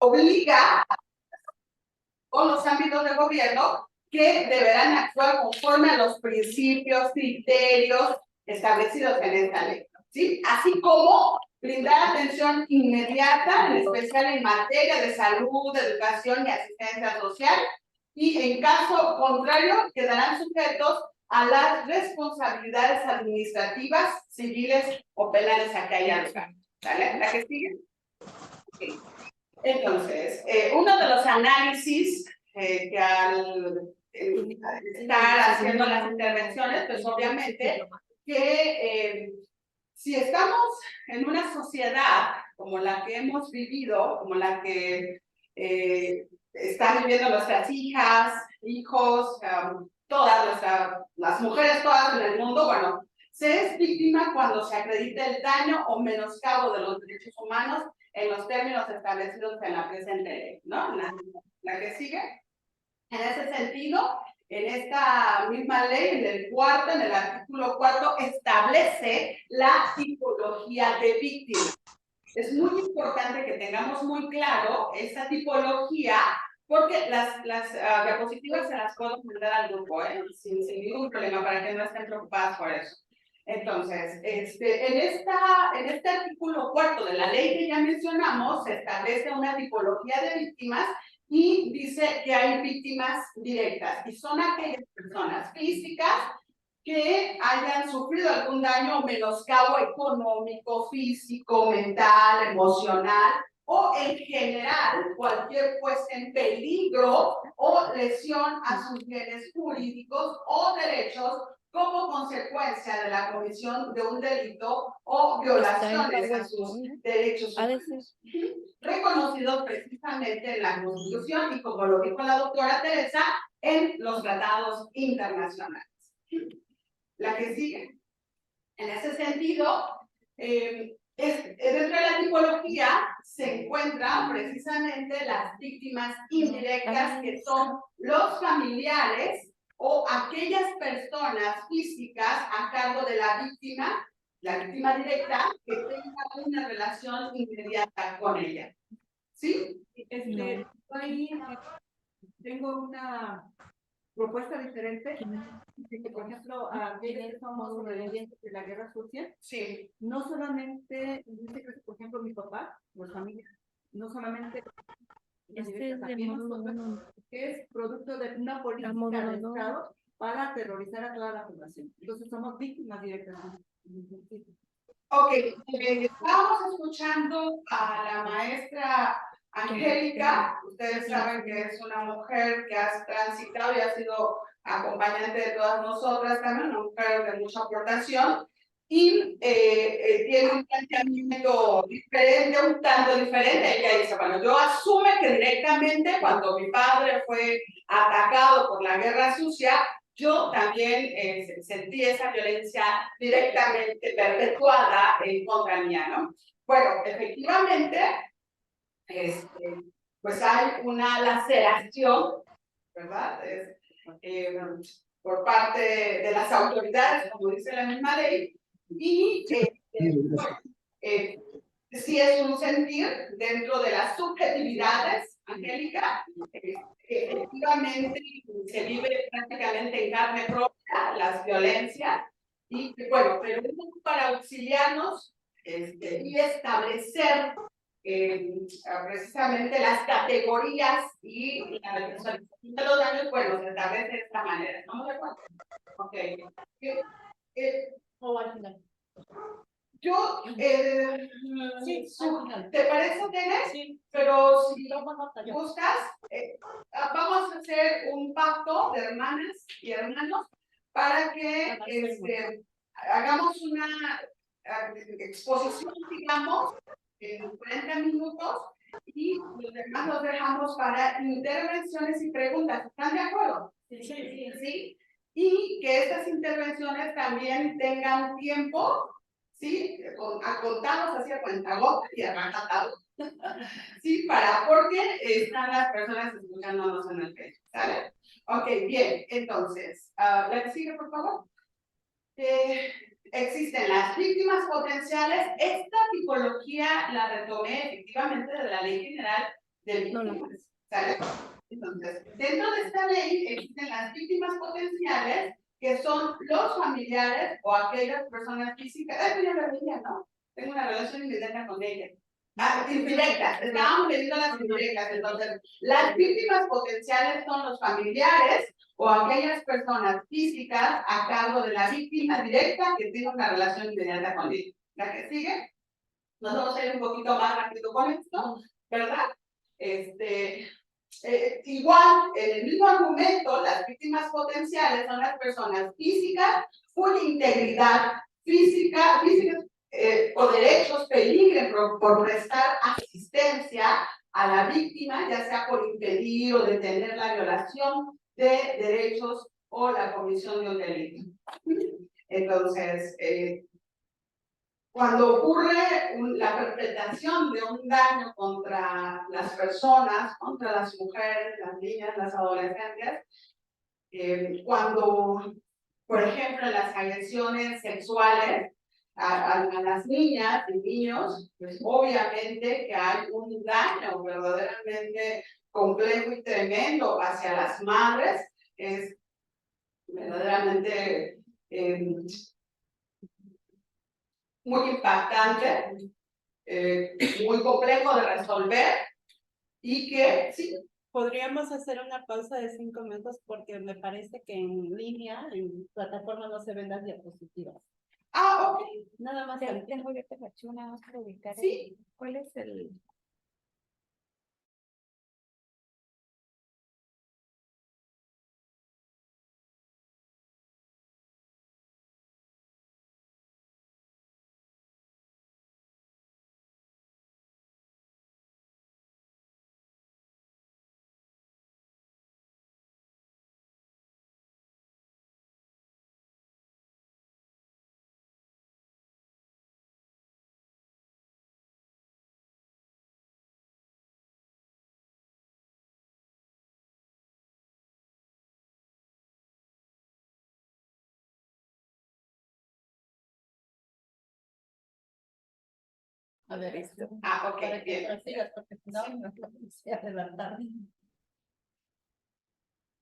obliga con los ámbitos de gobierno que deberán actuar conforme a los principios, criterios establecidos en esta ley, ¿sí? Así como brindar atención inmediata, en especial en materia de salud, educación y asistencia social, y en caso contrario quedarán sujetos a las responsabilidades administrativas, civiles o penales a que haya lugar. ¿Vale? ¿La que sigue? Okay. Entonces, uno de los análisis que al estar haciendo las intervenciones, pues obviamente que si estamos en una sociedad como la que hemos vivido, como la que están viviendo nuestras hijas, hijos, todas las mujeres todas en el mundo, bueno, se es víctima cuando se acredita el daño o menoscabo de los derechos humanos en los términos establecidos en la presente ley, ¿no? La que sigue. En ese sentido, en esta misma ley, en el artículo 4, establece la tipología de víctima. Es muy importante que tengamos muy claro esa tipología, porque las diapositivas se las puedo mandar al grupo, sin ningún problema, para que no estén preocupadas por eso. Entonces, en este artículo 4 de la ley que ya mencionamos, se establece una tipología de víctimas y dice que hay víctimas directas, y son aquellas personas físicas que hayan sufrido algún daño o menoscabo económico, físico, mental, emocional, o en general cualquier puesta en peligro o lesión a sus bienes jurídicos o derechos como consecuencia de la comisión de un delito o violaciones a sus derechos humanos, reconocidos precisamente en la Constitución y, como lo dijo la doctora Teresa, en los tratados internacionales. La que sigue. En ese sentido, dentro de la tipología se encuentran precisamente las víctimas indirectas, que son los familiares o aquellas personas físicas a cargo de la víctima directa, que tenga una relación inmediata con ella. ¿Sí? Ahí tengo una propuesta diferente, que por ejemplo, aquellos que somos sobrevivientes de la guerra sucia, sí, no solamente, en este caso, por ejemplo, mi papá, mi familia, no solamente que es producto de una política de Estado para aterrorizar a toda la población. Entonces somos víctimas directamente. Ok, estábamos escuchando a la maestra Angélica. Ustedes saben que es una mujer que ha transitado y ha sido acompañante de todas nosotras también, una mujer de mucha aportación, y tiene un planteamiento diferente, un tanto diferente. Ella dice, bueno, yo asume que directamente cuando mi padre fue atacado por la guerra sucia, yo también sentí esa violencia directamente perpetuada en contra mía, ¿no? Bueno, efectivamente, pues hay una laceración, ¿verdad? Por parte de las autoridades, como dice la misma ley, y sí es un sentir dentro de las subjetividades, Angélica, efectivamente se vive prácticamente en carne propia las violencias, y bueno, pero para auxiliarnos y establecer precisamente las categorías y la representación de los daños, bueno, se establece de esta manera. ¿Estamos de acuerdo? Ok. O al final. Yo, Sí, ¿te parece, Tere? Sí. Pero si gustas, vamos a hacer un pacto de hermanas y hermanos para que hagamos una exposición, digamos, en 40 minutos, y los demás los dejamos para intervenciones y preguntas. ¿Están de acuerdo? Sí, sí, sí. Y que estas intervenciones también tengan tiempo, ¿sí? Contados así a cuentagotas y arrancatados. Sí, porque están las personas escuchándonos en el pecho, ¿sale? Ok, bien, entonces, ¿la que sigue, por favor? Existen las víctimas potenciales. Esta tipología la retomé efectivamente de la Ley General de víctimas. ¿Sale? Entonces, dentro de esta ley existen las víctimas potenciales, que son los familiares o aquellas personas físicas. Ay, pues ya lo veía, ¿no? Tengo una relación inmediata con ella. Indirectas, estábamos viendo las indirectas. Entonces, las víctimas potenciales son los familiares o aquellas personas físicas a cargo de la víctima directa que tiene una relación inmediata con ella. ¿La que sigue? Nos vamos a ir un poquito más rápido con esto, ¿verdad? Igual, en el mismo argumento, las víctimas potenciales son las personas físicas cuya integridad física o derechos peligren por prestar asistencia a la víctima, ya sea por impedir o detener la violación de derechos o la comisión de un delito. Entonces, cuando ocurre la perpetración de un daño contra las personas, contra las mujeres, las niñas, las adolescentes, cuando, por ejemplo, las agresiones sexuales a las niñas y niños, pues obviamente que hay un daño verdaderamente complejo y tremendo hacia las madres, es verdaderamente muy impactante, muy complejo de resolver y que sí. Podríamos hacer una pausa de 5 minutos porque me parece que en línea, en plataforma, no se ven las diapositivas. Ah, ok. Nada más. Tengo yo te cacho una más para ubicar. Sí. ¿Cuál es el...? A ver, esto. Ah, ok, Para que bien. prosigas, porque si no, no se adelantar.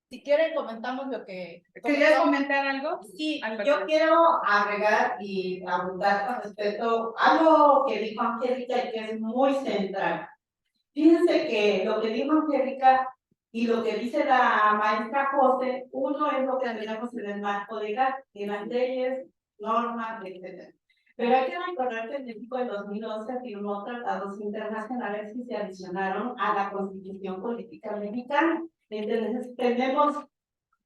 Si quieren, comentamos lo que... ¿Querías comentar algo? Sí, Algo yo más. quiero agregar y abundar con respecto a algo que dijo Angélica y que es muy central. Fíjense que lo que dijo Angélica y lo que dice la maestra José, uno es lo que tenemos en el marco legal, en las leyes, normas, etc. Pero hay que recordar que en México en 2011 firmó tratados internacionales que se adicionaron a la Constitución Política Mexicana. Entonces, tenemos,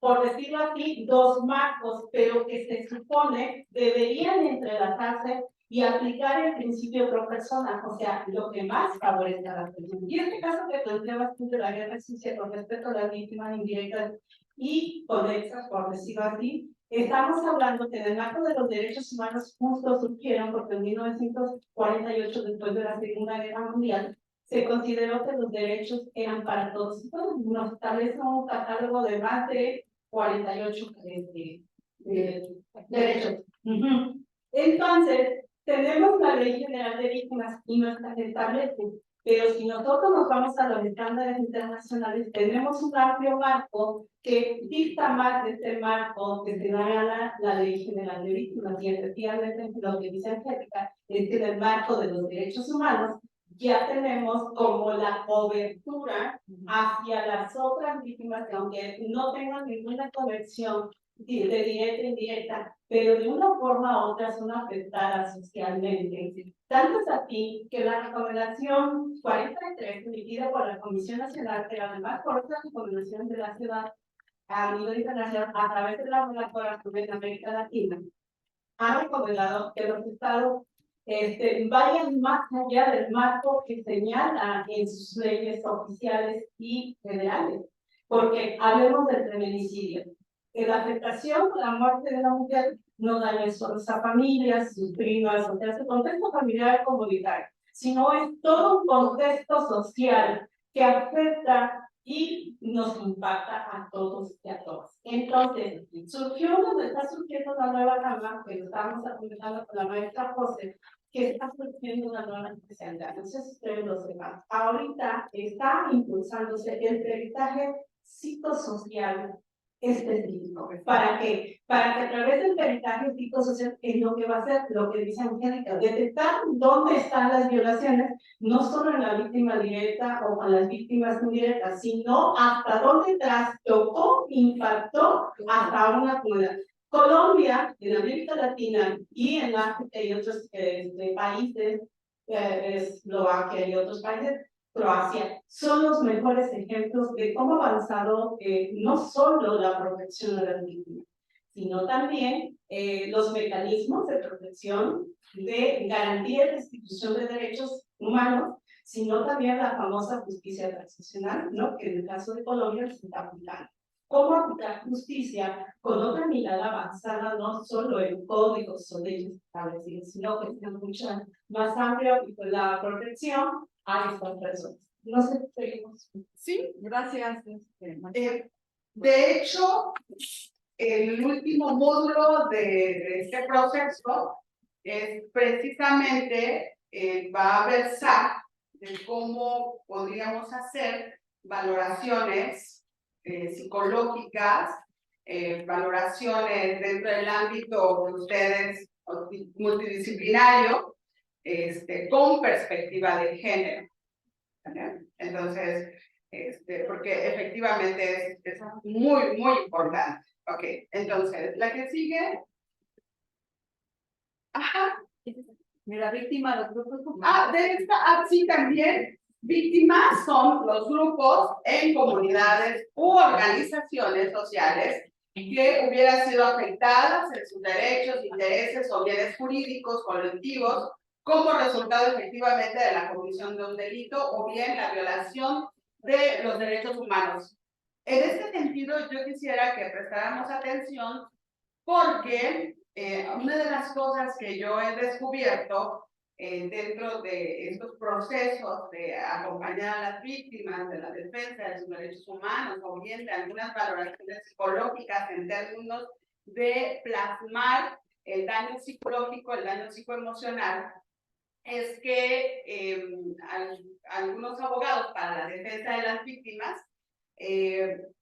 por decirlo así, dos marcos, pero que se supone deberían entrelazarse y aplicar el principio pro persona, o sea, lo que más favorece a las personas. Y este caso que planteabas tú de la guerra sucia con respecto a las víctimas indirectas y conexas, por decirlo así, estamos hablando que en el marco de los derechos humanos justo surgieron porque en 1948, después de la Segunda Guerra Mundial, se consideró que los derechos eran para todos y todos. Nos establece un catálogo de más de 48 derechos. Entonces, tenemos la Ley General de Víctimas y no está establece, pero si nosotros nos vamos a los estándares internacionales, tenemos un amplio marco que dicta más de este marco que se da la Ley General de Víctimas. Y efectivamente, lo que dice Angélica es que en el marco de los derechos humanos ya tenemos como la cobertura hacia las otras víctimas que aunque no tengan ninguna conexión de directa e indirecta, pero de una forma u otra son afectadas socialmente. Tanto es así que la recomendación 43 emitida por la Comisión Nacional, pero además por otras recomendaciones de la ciudad a nivel internacional a través de la relatora de América Latina, ha recomendado que los estados vayan más allá del marco que señala en sus leyes oficiales y federales, porque hablemos del feminicidio. La afectación por la muerte de la mujer no daña solo a familias, sus primas, o sea, su contexto familiar comunitario, sino es todo un contexto social que afecta y nos impacta a todos y a todas. Entonces, surgió donde está surgiendo una nueva rama, que lo estábamos comentando con la maestra José, que está surgiendo una nueva especialidad. No sé si ustedes lo sepan. Ahorita está impulsándose el peritaje psicosocial específico. ¿Para qué? Para que a través del peritaje psicosocial es lo que va a hacer, lo que dice Angélica, detectar dónde están las violaciones, no solo en la víctima directa o con las víctimas indirectas, sino hasta dónde trastocó, impactó hasta una comunidad. Colombia, en América Latina y en África y otros países, Eslovaquia y otros países, Croacia, son los mejores ejemplos de cómo ha avanzado no solo la protección a las víctimas, sino también los mecanismos de protección, de garantía y restitución de derechos humanos, sino también la famosa justicia transicional, ¿no? Que en el caso de Colombia se está aplicando. Cómo aplicar justicia con otra mirada avanzada, no solo en códigos o leyes establecidas, sino que sea mucho más amplio y con la protección a estas personas. No sé si seguimos. Sí, Gracias. de hecho, el último módulo de este proceso es precisamente va a versar de cómo podríamos hacer valoraciones psicológicas, valoraciones dentro del ámbito de ustedes multidisciplinario, con perspectiva de género. ¿Vale? Entonces, porque efectivamente es muy, muy importante. Ok, entonces, la que sigue. Ajá. Mira, víctima de los grupos De esta, sí, también. Víctimas son los grupos en comunidades u organizaciones sociales que hubieran sido afectadas en sus derechos, intereses o bienes jurídicos colectivos como resultado efectivamente de la comisión de un delito o bien la violación de los derechos humanos. En este sentido, yo quisiera que prestáramos atención porque una de las cosas que yo he descubierto dentro de estos procesos de acompañar a las víctimas de la defensa de sus derechos humanos o bien de algunas valoraciones psicológicas en términos de plasmar el daño psicológico, el daño psicoemocional, es que algunos abogados para la defensa de las víctimas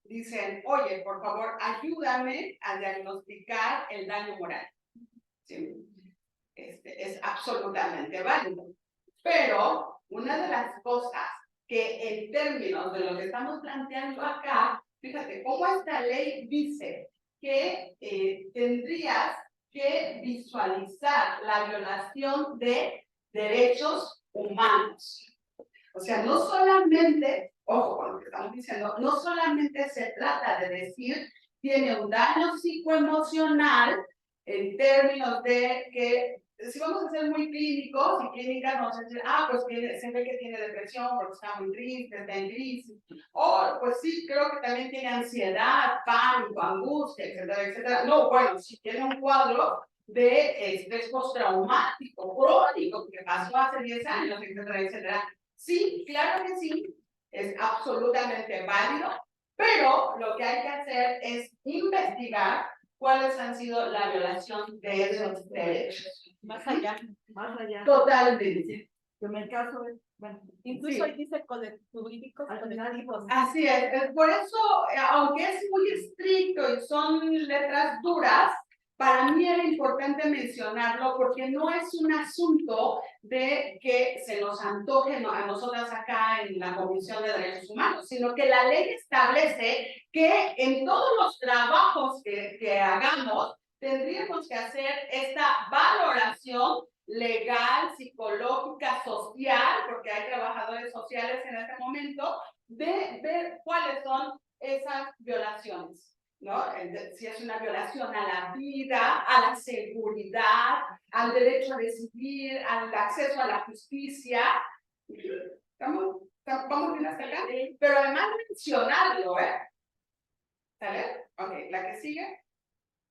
dicen, oye, por favor, ayúdame a diagnosticar el daño moral. ¿Sí? Es absolutamente válido. Pero una de las cosas que en términos de lo que estamos planteando acá, fíjate cómo esta ley dice que tendrías que visualizar la violación de derechos humanos. O sea, no solamente, ojo con lo que estamos diciendo, no solamente se trata de decir tiene un daño psicoemocional en términos de que, si vamos a ser muy clínicos y clínicas, vamos a decir, pues se ve que tiene depresión porque está muy triste, está en crisis, o pues sí, creo que también tiene ansiedad, pánico, angustia, etcétera, etcétera. No, bueno, si tiene un cuadro de estrés postraumático crónico que pasó hace 10 años, etcétera, etcétera. Sí, claro que sí, es absolutamente válido, pero lo que hay que hacer es investigar cuáles han sido la violación de esos derechos. más allá, más allá. Totalmente. En el caso es, bueno, Incluso Sí. ahí dice jurídicos, colectivos. Así es por eso, aunque es muy estricto y son letras duras, para mí era importante mencionarlo porque no es un asunto de que se nos antoje a nosotras acá en la Comisión de Derechos Humanos, sino que la ley establece que en todos los trabajos que hagamos, tendríamos que hacer esta valoración legal, psicológica, social, porque hay trabajadores sociales en este momento, de ver cuáles son esas violaciones. ¿No? Si es una violación a la vida, a la seguridad, al derecho a decidir, al acceso a la justicia. ¿Vamos bien hasta acá? Pero además mencionarlo, ¿Sale? Ok, la que sigue.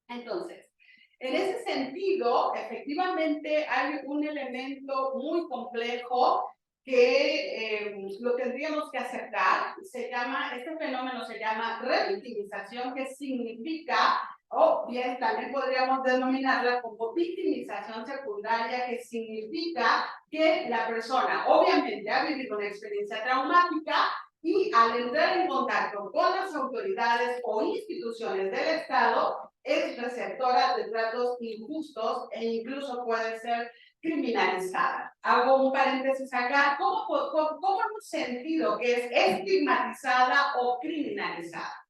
Entonces, en ese sentido, efectivamente hay un elemento muy complejo que lo tendríamos que aceptar. Este fenómeno se llama revictimización, que significa, O bien también podríamos denominarla como victimización secundaria, que significa que la persona obviamente ha vivido una experiencia traumática y al entrar en contacto con las autoridades o instituciones del Estado es receptora de tratos injustos e incluso puede ser criminalizada. Hago un paréntesis acá. ¿Cómo hemos sentido que es estigmatizada o criminalizada?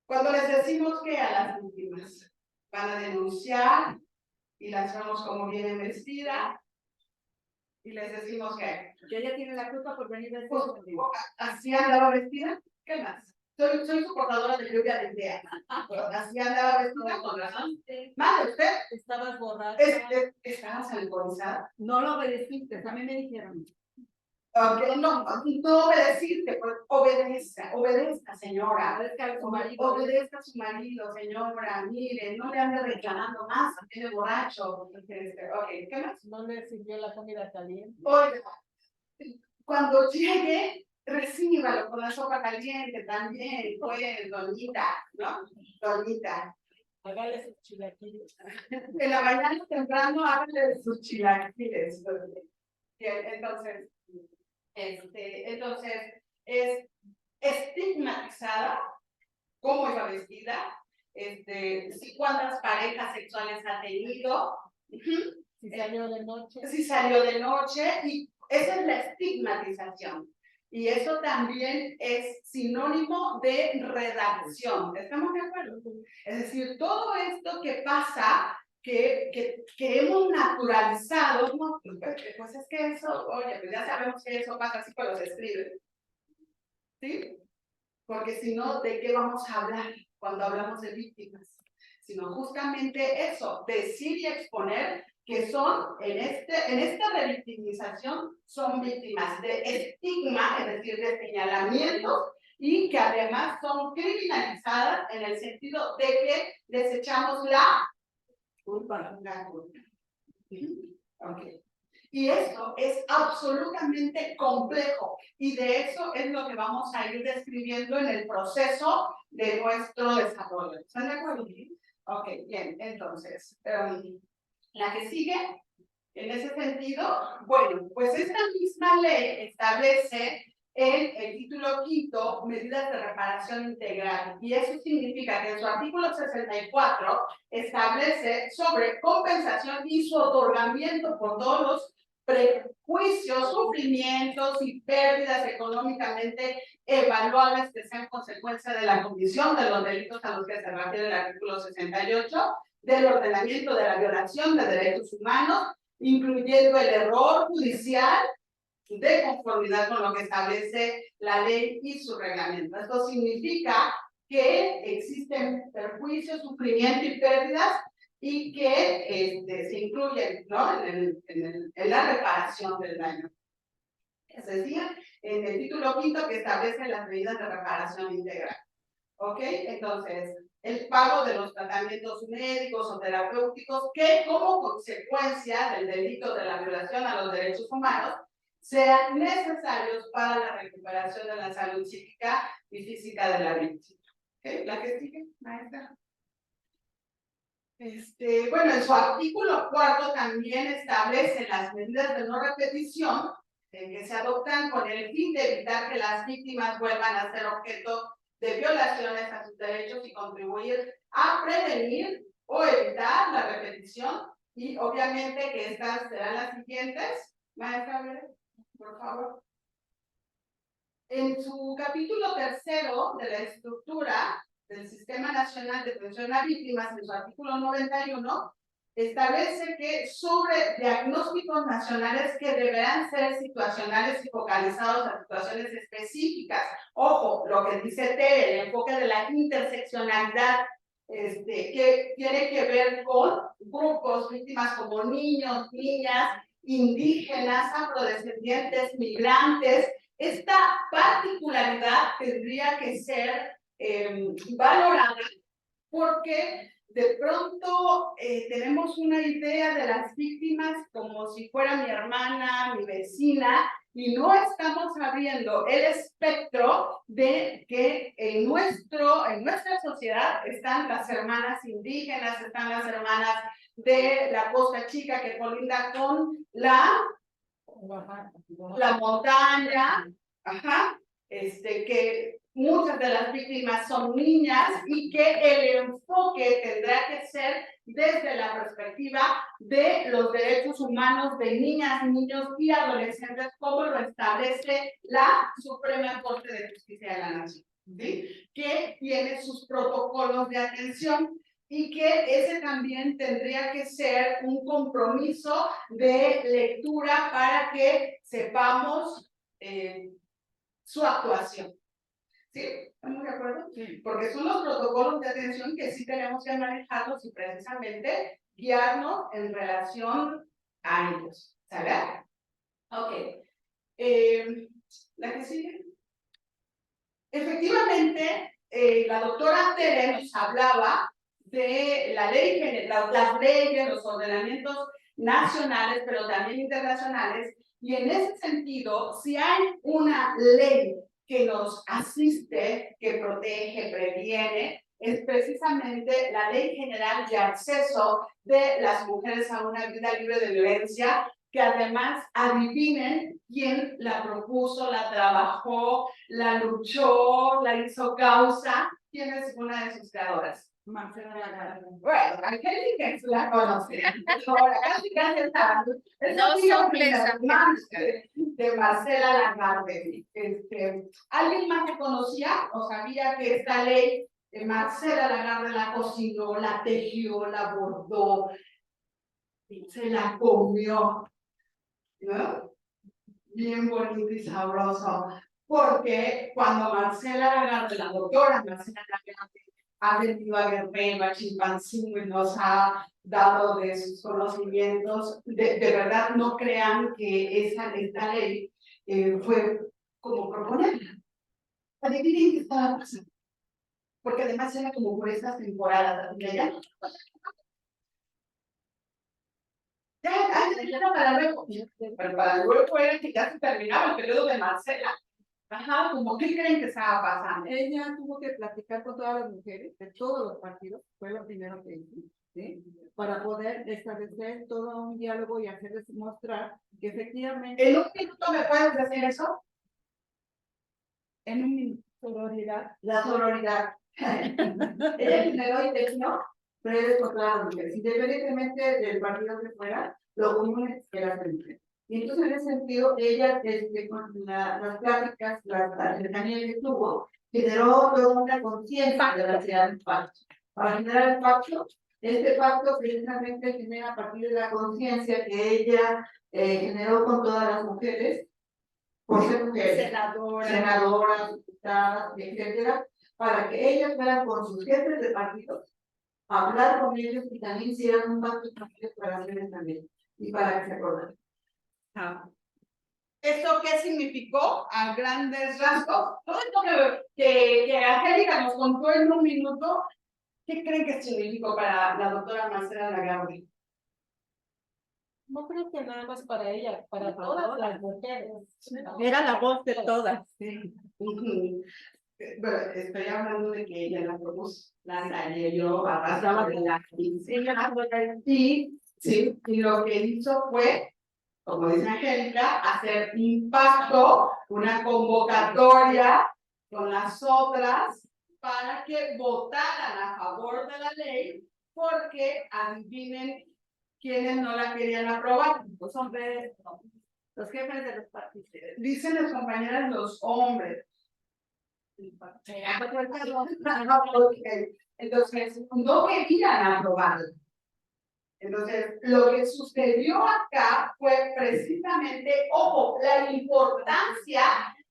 Cuando les decimos que a las víctimas van a denunciar y las vemos como vienen vestidas y les decimos que ella tiene la culpa por venir de pues, así andaba vestida, ¿qué más? Soy su portadora de lluvia de ideas. Así andaba vestida con razón. Madre, usted Estabas borracha. ¿estabas alcoholizada? No lo obedeciste, a mí me dijeron. Okay, no obedeciste, pues obedezca, señora. Obedezca a su marido. Obedezca a su marido, señora. Mire, no le ande reclamando más, tiene borracho. Ok, ¿qué más? No le sirvió la comida caliente. Oiga, cuando llegue, recíbalo con la sopa caliente también, pues, doñita, ¿no? Doñita. Hágale sus chilaquiles. En la mañana temprano, hágale sus chilaquiles. Bien, entonces, es estigmatizada, cómo iba vestida, cuántas parejas sexuales ha tenido, Si salió de noche. si salió de noche, y esa es la estigmatización. Y eso también es sinónimo de redacción. ¿Estamos de acuerdo? Es decir, todo esto que pasa, que hemos naturalizado, ¿no? Pues es que eso, oye, pues ya sabemos que eso pasa así, pues los escriben. ¿Sí? Porque si no, ¿de qué vamos a hablar cuando hablamos de víctimas? Sino justamente eso, decir y exponer que son, en esta revictimización, son víctimas de estigma, es decir, de señalamientos, y que además son criminalizadas en el sentido de que desechamos la culpa. Okay. Y eso es absolutamente complejo, y de eso es lo que vamos a ir describiendo en el proceso de nuestro desarrollo. ¿Están de acuerdo? Ok, bien, entonces, la que sigue, en ese sentido, bueno, pues esta misma ley establece en el título quinto medidas de reparación integral, y eso significa que en su artículo 64 establece sobre compensación y su otorgamiento por todos los prejuicios, sufrimientos y pérdidas económicamente evaluables que sean consecuencia de la comisión de los delitos a los que se refiere el artículo 68, del ordenamiento de la violación de derechos humanos, incluyendo el error judicial de conformidad con lo que establece la ley y su reglamento. Esto significa que existen perjuicios, sufrimiento y pérdidas, y que se incluyen, ¿no?, en la reparación del daño. Es decir, en el título quinto que establece las medidas de reparación integral. ¿Ok? Entonces, el pago de los tratamientos médicos o terapéuticos que, como consecuencia del delito de la violación a los derechos humanos, sean necesarios para la recuperación de la salud psíquica y física de la víctima. ¿Ok? ¿La que sigue, maestra? Bueno, en su artículo cuarto también establece las medidas de no repetición que se adoptan con el fin de evitar que las víctimas vuelvan a ser objeto de violaciones a sus derechos y contribuir a prevenir o evitar la repetición, y obviamente que estas serán las siguientes. Maestra, por favor. En su capítulo tercero de la estructura del Sistema Nacional de Atención a Víctimas, en su artículo 91, establece que sobre diagnósticos nacionales que deberán ser situacionales y focalizados a situaciones específicas. Ojo, lo que dice Tere, el enfoque de la interseccionalidad, que tiene que ver con grupos, víctimas como niños, niñas, indígenas, afrodescendientes, migrantes. Esta particularidad tendría que ser valorada, porque de pronto tenemos una idea de las víctimas como si fuera mi hermana, mi vecina, y no estamos abriendo el espectro de que en nuestra sociedad están las hermanas indígenas, están las hermanas de la Costa Chica que colinda con la montaña, ajá, que muchas de las víctimas son niñas y que el enfoque tendrá que ser desde la perspectiva de los derechos humanos de niñas, niños y adolescentes, como lo establece la Suprema Corte de Justicia de la Nación, ¿sí? Que tiene sus protocolos de atención y que ese también tendría que ser un compromiso de lectura para que sepamos su actuación. ¿Sí? ¿Estamos de acuerdo? Sí. Porque son los protocolos de atención que sí tenemos que manejarlos y precisamente guiarnos en relación a ellos. ¿Sale? Ok. La que sigue. Efectivamente, la doctora Tere nos hablaba de la ley, las leyes, los ordenamientos nacionales, pero también internacionales, y en ese sentido, si hay una ley que nos asiste, que protege, previene, es precisamente la Ley General de Acceso de las Mujeres a una Vida Libre de Violencia, que además adivinen quién la propuso, la trabajó, la luchó, la hizo causa. ¿Quién es una de sus creadoras? Marcela Lagarde. Bueno, Angélica es la conoce. Ahora, Angélica es No sorpresa de Marcela Lagarde. ¿Alguien más que conocía o sabía que esta ley Marcela Lagarde la cocinó, la tejió, la bordó, se la comió? ¿No? Bien bonito y sabroso, porque cuando Marcela Lagarde, la doctora Marcela Lagarde, ha venido a Guerrero, a Chilpancingo y nos ha dado de sus conocimientos, de verdad no crean que esta ley fue como proponerla. Adivinen qué estaba pasando, porque además era como por estas temporadas, ya para luego, pero para luego era que ya se terminaba el periodo de Marcela. Ajá, como ¿qué creen que estaba pasando? Ella tuvo que platicar con todas las mujeres de todos los partidos, fue lo primero que hizo, ¿sí? Para poder establecer todo un diálogo y hacerles mostrar que efectivamente. ¿En un minuto me puedes decir eso? En un minuto, sororidad. La sororidad. Ella generó y definió redes por todas las mujeres, independientemente del partido que fuera, lo común era ser mujer. Y entonces, en ese sentido, ella, con las pláticas, la cercanía que tuvo, generó toda una conciencia de la necesidad del pacto. Para generar el pacto, este pacto precisamente genera a partir de la conciencia que ella generó con todas las mujeres, por ser mujeres, senadoras, diputadas, etcétera, para que ellas fueran con sus jefes de partidos, hablar con ellos y también hicieran un pacto con ellos para hacerles también, y para que se acordaran. ¿Esto qué significó a grandes rasgos? Todo esto que Angélica nos contó en un minuto, ¿qué creen que significó para la doctora Marcela Lagarde? No creo que nada más para ella, para todas las mujeres. Era la voz de todas. Sí. Bueno, estoy hablando de que ella la propuso, la yo arrastraba de la y sí, y lo que hizo fue, como dice Angélica, hacer un pacto, una convocatoria con las otras para que votaran a favor de la ley, porque adivinen quiénes no la querían aprobar, los hombres, los jefes de los partidos. Dicen las compañeras, los hombres. Entonces, no querían aprobarlo. Entonces, lo que sucedió acá fue precisamente, ojo, la importancia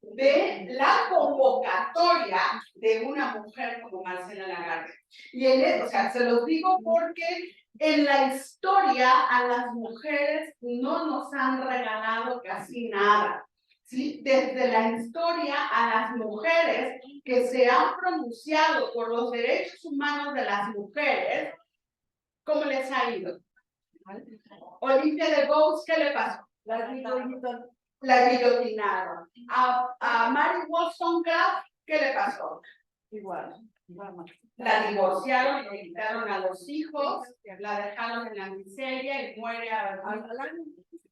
de la convocatoria de una mujer como Marcela Lagarde. Y o sea, se los digo porque en la historia a las mujeres no nos han regalado casi nada. ¿Sí? Desde la historia a las mujeres que se han pronunciado por los derechos humanos de las mujeres, ¿cómo les ha ido? Olimpia de Bowes, ¿qué le pasó? La guillotinaron. A Mary Wollstonecraft, ¿qué le pasó? Igual. Vamos. La divorciaron, le quitaron a los hijos, la dejaron en la miseria y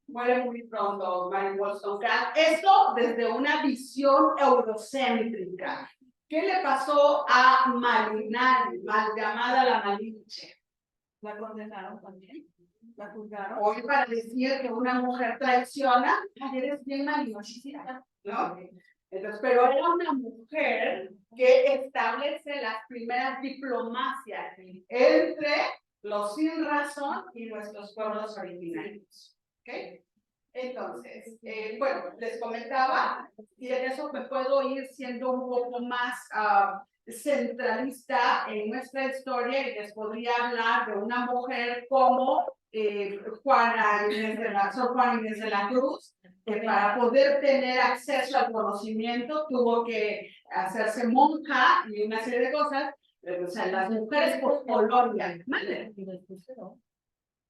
muere muy pronto Mary Wollstonecraft. Esto desde una visión eurocéntrica. ¿Qué le pasó a Malinari, mal llamada la Malinche? La condenaron también. La juzgaron. Hoy para decir que una mujer traiciona, eres bien malinchista, ¿no? Entonces, pero era una mujer que establece las primeras diplomacias entre los sin razón y nuestros pueblos originarios. ¿Ok? Entonces, bueno, les comentaba, y en eso me puedo ir siendo un poco más centralista en nuestra historia y les podría hablar de una mujer como Sor Juana Inés de la Cruz, que para poder tener acceso al conocimiento tuvo que hacerse monja y una serie de cosas. O sea, las mujeres por Colombia, ¿vale?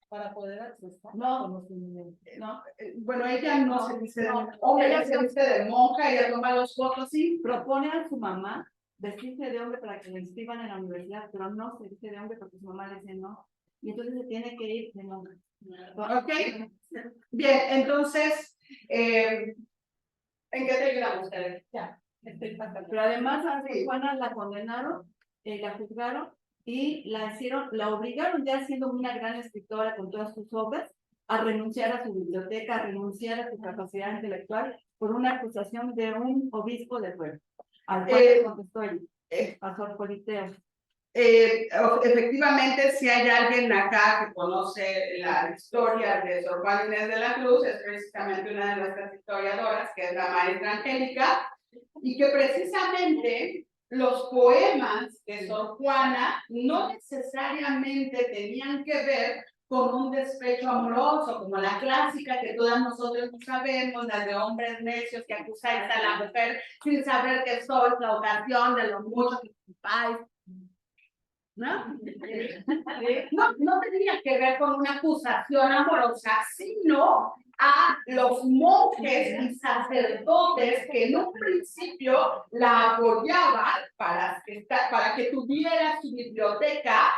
Para poder acceder No, conocimiento. no, bueno, ella no se dice de hombre, ella se dice de monja, ella toma los votos, sí. Propone a su mamá vestirse de hombre para que la inscriban en la universidad, pero no se viste de hombre porque su mamá le dice no. Y entonces se tiene que ir de monja. Ok, bien, entonces, ¿en qué te ayudamos ustedes? Ya, estoy pasando. Pero además a Sor Juana la condenaron, la juzgaron y la obligaron, ya siendo una gran escritora con todas sus obras, a renunciar a su biblioteca, a renunciar a su capacidad intelectual por una acusación de un obispo de pueblo. Al cual le contestó él, a Sor Politeo. Efectivamente, si hay alguien acá que conoce la historia de Sor Juana Inés de la Cruz, es precisamente una de nuestras historiadoras, que es la maestra Angélica, y que precisamente los poemas de Sor Juana no necesariamente tenían que ver con un despecho amoroso, como la clásica que todas nosotros sabemos, la de hombres necios que acusáis a la mujer sin saber que sois la ocasión de lo mucho que ocupáis. ¿No? No tenía que ver con una acusación amorosa, sino a los monjes y sacerdotes que en un principio la apoyaban para que tuviera su biblioteca,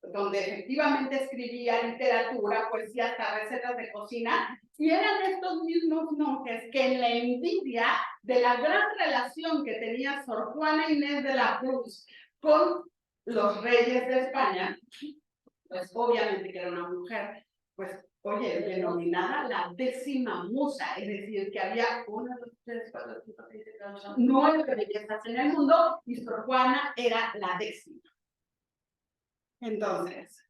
donde efectivamente escribía literatura, poesía, hasta recetas de cocina, y eran estos mismos monjes que en la envidia de la gran relación que tenía Sor Juana Inés de la Cruz con los reyes de España, pues obviamente que era una mujer, pues, oye, denominada la 10ª musa, es decir, que había 1, 2, 3, 4, 5, 6, 7, 8, 9 bellezas en el mundo, y Sor Juana era la 10ª. Entonces,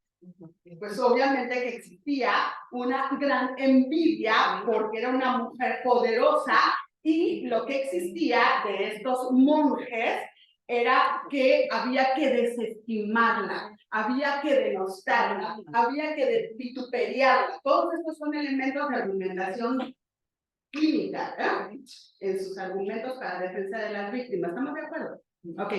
pues obviamente que existía una gran envidia porque era una mujer poderosa, y lo que existía de estos monjes era que había que desestimarla, había que denostarla, había que vituperiarla. Todos estos son elementos de argumentación clínica, en sus argumentos para defensa de las víctimas. ¿Estamos de acuerdo? Ok,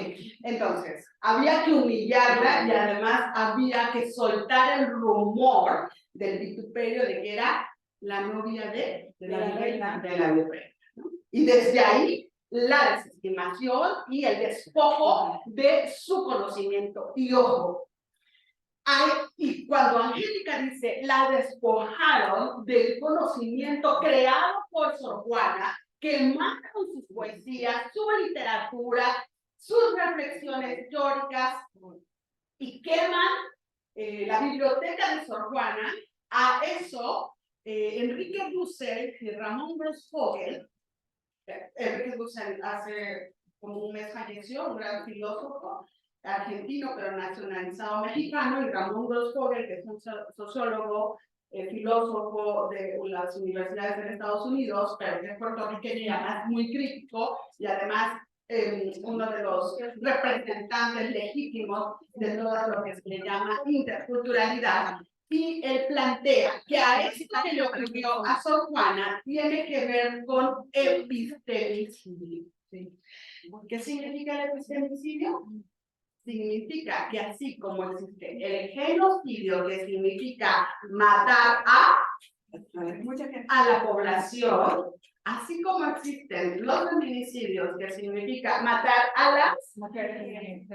entonces, había que humillarla y además había que soltar el rumor del vituperio de que era la novia de la reina de la virreina, ¿no? Y desde ahí, la desestimación y el despojo de su conocimiento. Y ojo, y cuando Angélica dice la despojaron del conocimiento creado por Sor Juana, quemaron sus poesías, su literatura, sus reflexiones históricas, y queman la biblioteca de Sor Juana. A eso, Enrique Dussel y Ramón Grossfogel, Enrique Dussel hace como un mes falleció, un gran filósofo argentino, pero nacionalizado mexicano, y Ramón Grossfogel, que es un sociólogo, filósofo de las universidades de Estados Unidos, pero que es puertorriqueño y además muy crítico, y además uno de los representantes legítimos de todo lo que se le llama interculturalidad. Y él plantea que a esto que le ocurrió a Sor Juana tiene que ver con epistemicidio. ¿Qué significa el epistemicidio? Significa que así como existe el genocidio, que significa matar a, a la población, así como existen los feminicidios, que significa matar a las mujeres.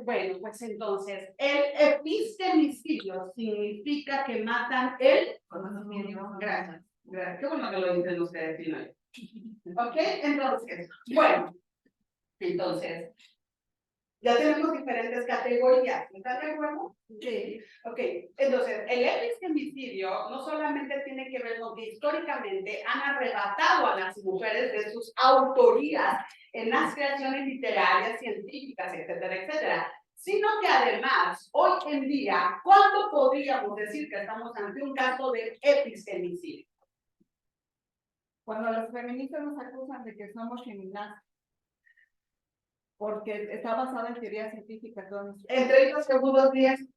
Bueno, pues entonces, el epistemicidio significa que matan el conocimiento. Gracias. Gracias. Qué bueno que lo dicen ustedes, ¿no? ¿Ok? Entonces, bueno, entonces, ya tenemos diferentes categorías, ¿están de acuerdo? Sí. Ok, entonces, el epistemicidio no solamente tiene que ver con que históricamente han arrebatado a las mujeres de sus autorías en las creaciones literarias, científicas, etcétera, etcétera, sino que además, hoy en día, ¿cuándo podríamos decir que estamos ante un caso de epistemicidio? Cuando los feministas nos acusan de que somos feminazis, porque está basada en teoría científica. En 30 segundos, 10.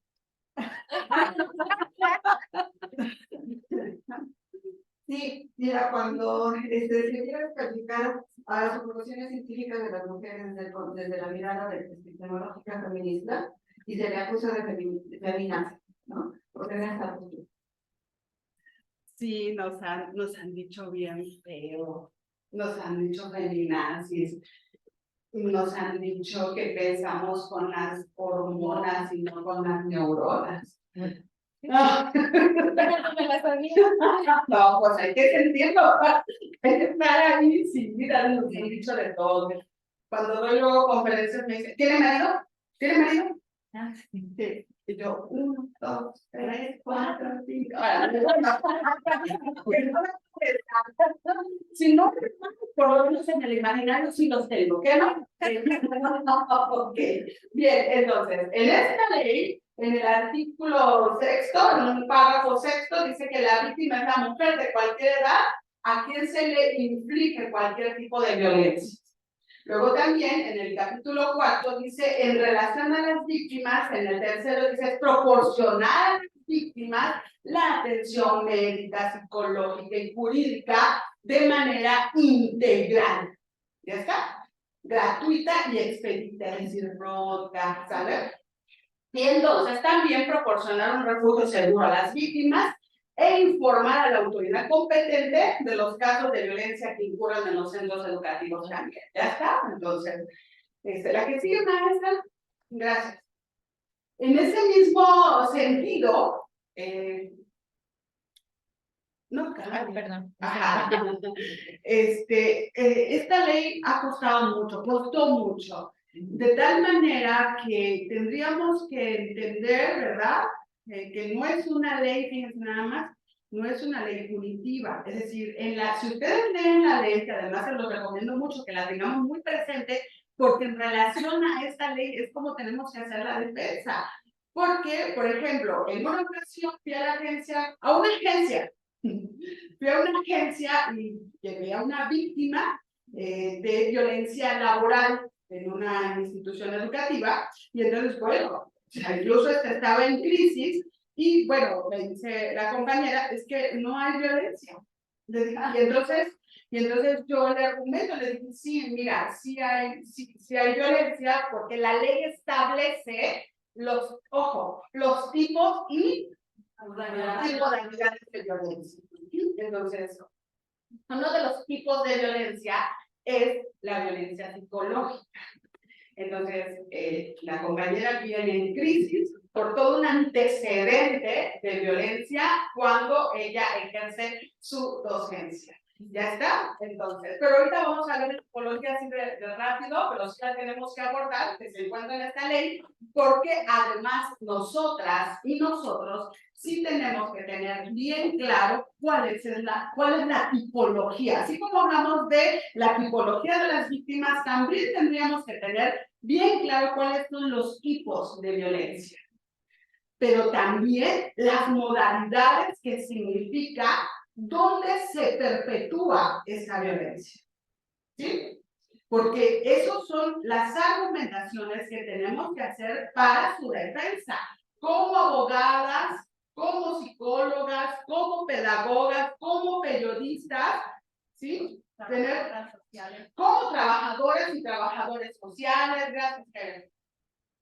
Sí, mira, cuando se quiere calificar a las ocupaciones científicas de las mujeres desde la mirada epistemológica feminista y se le acusa de feminazi, ¿no? Porque no está postura. Sí, nos han dicho bien feo, nos han dicho feminazis, nos han dicho que pensamos con las hormonas y no con las neuronas. No, no, pues hay que sentirlo, hay que estar ahí, sí, mira, nos han dicho de todo. Cuando doy luego conferencias me dicen, ¿tiene marido? ¿Tiene marido? Sí. Y yo, 1, 2, 3, 4, 5. Si no, por lo menos en el imaginario sí los tengo, ¿qué no? Ok, bien, entonces, en esta ley, en el artículo 6º, en un párrafo 6º, dice que la víctima es la mujer de cualquier edad a quien se le inflige cualquier tipo de violencia. Luego también en el capítulo 4 dice, en relación a las víctimas, en el 3º dice, es proporcionar a las víctimas la atención médica, psicológica y jurídica de manera integral. ¿Ya está? Gratuita y expedita, es decir, pronta, ¿sabes? Y entonces también proporcionar un refugio seguro a las víctimas e informar a la autoridad competente de los casos de violencia que incurran en los centros educativos también. ¿Ya está? Entonces, la que sigue, maestra. Gracias. En ese mismo sentido, no, perdón. ajá. Esta ley ha costado mucho, costó mucho, de tal manera que tendríamos que entender, ¿verdad? Que no es una ley, fíjense nada más, no es una ley punitiva. Es decir, si ustedes leen la ley, que además se los recomiendo mucho que la tengamos muy presente, porque en relación a esta ley es como tenemos que hacer la defensa. Porque, por ejemplo, en una ocasión fui a una agencia, fui a una agencia y llevé a una víctima de violencia laboral en una institución educativa, y entonces, bueno, incluso estaba en crisis, y bueno, me dice la compañera, es que no hay violencia. Y entonces yo le argumento, le dije, sí, mira, sí hay violencia, porque la ley establece los tipos y modalidades de violencia. Entonces, uno de los tipos de violencia es la violencia psicológica. Entonces, la compañera viene en crisis por todo un antecedente de violencia cuando ella ejerce su docencia. ¿Ya está? Entonces, pero ahorita vamos a ver la tipología así de rápido, pero sí la tenemos que abordar, que se encuentra en esta ley, porque además nosotras y nosotros sí tenemos que tener bien claro cuál es la tipología. Así como hablamos de la tipología de las víctimas, también tendríamos que tener bien claro cuáles son los tipos de violencia, pero también las modalidades que significa dónde se perpetúa esa violencia. ¿Sí? Porque esas son las argumentaciones que tenemos que hacer para su defensa, como abogadas, como psicólogas, como pedagogas, como periodistas, ¿sí? Como trabajadores y trabajadores sociales, gracias.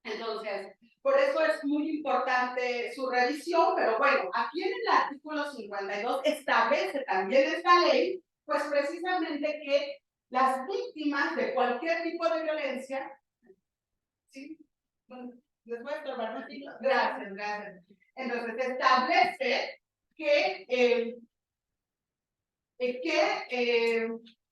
Entonces, Por eso es muy importante su revisión, pero bueno, aquí en el artículo 52 establece también esta ley, pues precisamente que las víctimas de cualquier tipo de violencia, ¿sí? Bueno, les voy a estorbar un poquito. Gracias, gracias. Entonces, establece que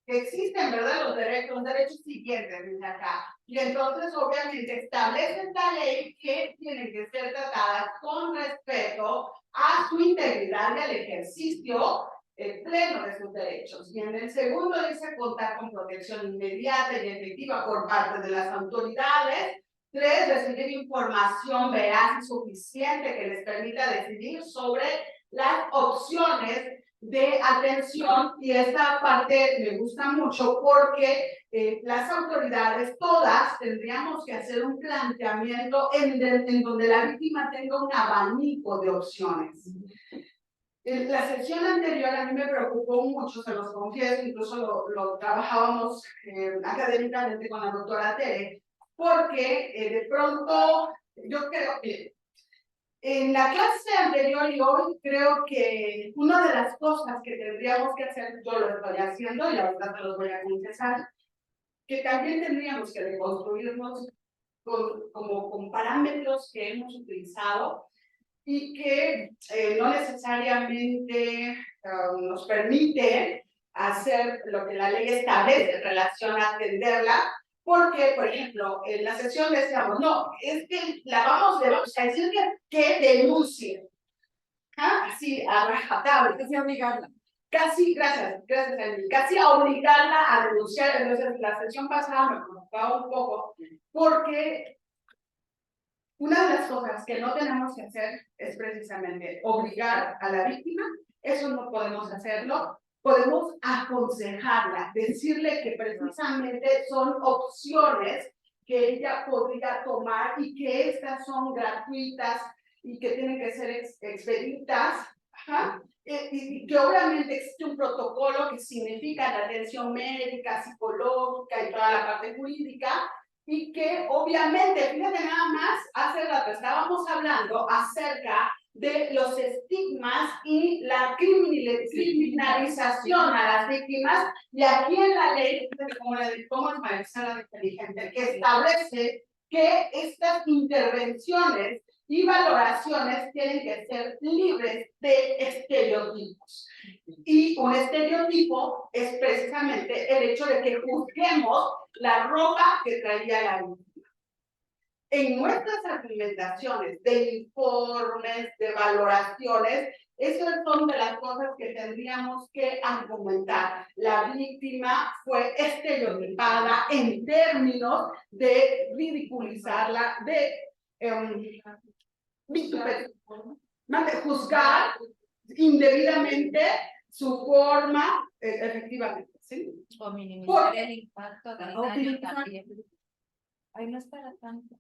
existen, ¿verdad? Los derechos siguientes, dice acá. Y entonces, obviamente, establece esta ley que tienen que ser tratadas con respeto a su integridad y al ejercicio pleno de sus derechos. Y en el segundo dice contar con protección inmediata y efectiva por parte de las autoridades. 3, recibir información veraz y suficiente que les permita decidir sobre las opciones de atención, y esta parte me gusta mucho porque las autoridades todas tendríamos que hacer un planteamiento en donde la víctima tenga un abanico de opciones. En la sesión anterior a mí me preocupó mucho, se los confieso, incluso lo trabajábamos académicamente con la doctora Tere, porque de pronto yo creo que en la clase anterior y hoy creo que una de las cosas que tendríamos que hacer, yo lo estoy haciendo y ahorita te los voy a confesar, que también tendríamos que reconstruirnos con parámetros que hemos utilizado y que no necesariamente nos permiten hacer lo que la ley establece en relación a atenderla. Porque, por ejemplo, en la sesión decíamos, no, es que le vamos a decir que denuncie. ¿Ah? Así, a rajatabla. Casi obligarla. Casi, gracias, Andy. Casi a obligarla a denunciar. Entonces, la sesión pasada me preocupaba un poco, porque una de las cosas que no tenemos que hacer es precisamente obligar a la víctima. Eso no podemos hacerlo. Podemos aconsejarla, decirle que precisamente son opciones que ella podría tomar y que estas son gratuitas y que tienen que ser expeditas. Ajá. Y que obviamente existe un protocolo que significa la atención médica, psicológica y toda la parte jurídica, y que obviamente, fíjate nada más, hace rato estábamos hablando acerca de los estigmas y la criminalización a las víctimas, y aquí en la ley, como es Marisela Inteligente, que establece que estas intervenciones y valoraciones tienen que ser libres de estereotipos. Y un estereotipo es precisamente el hecho de que juzguemos la ropa que traía la víctima. En nuestras argumentaciones de informes, de valoraciones, esas son de las cosas que tendríamos que argumentar. La víctima fue estereotipada en términos de ridiculizarla, de juzgar indebidamente su forma, efectivamente, ¿sí? O minimizar el impacto del daño también. Ay, no es para tanto.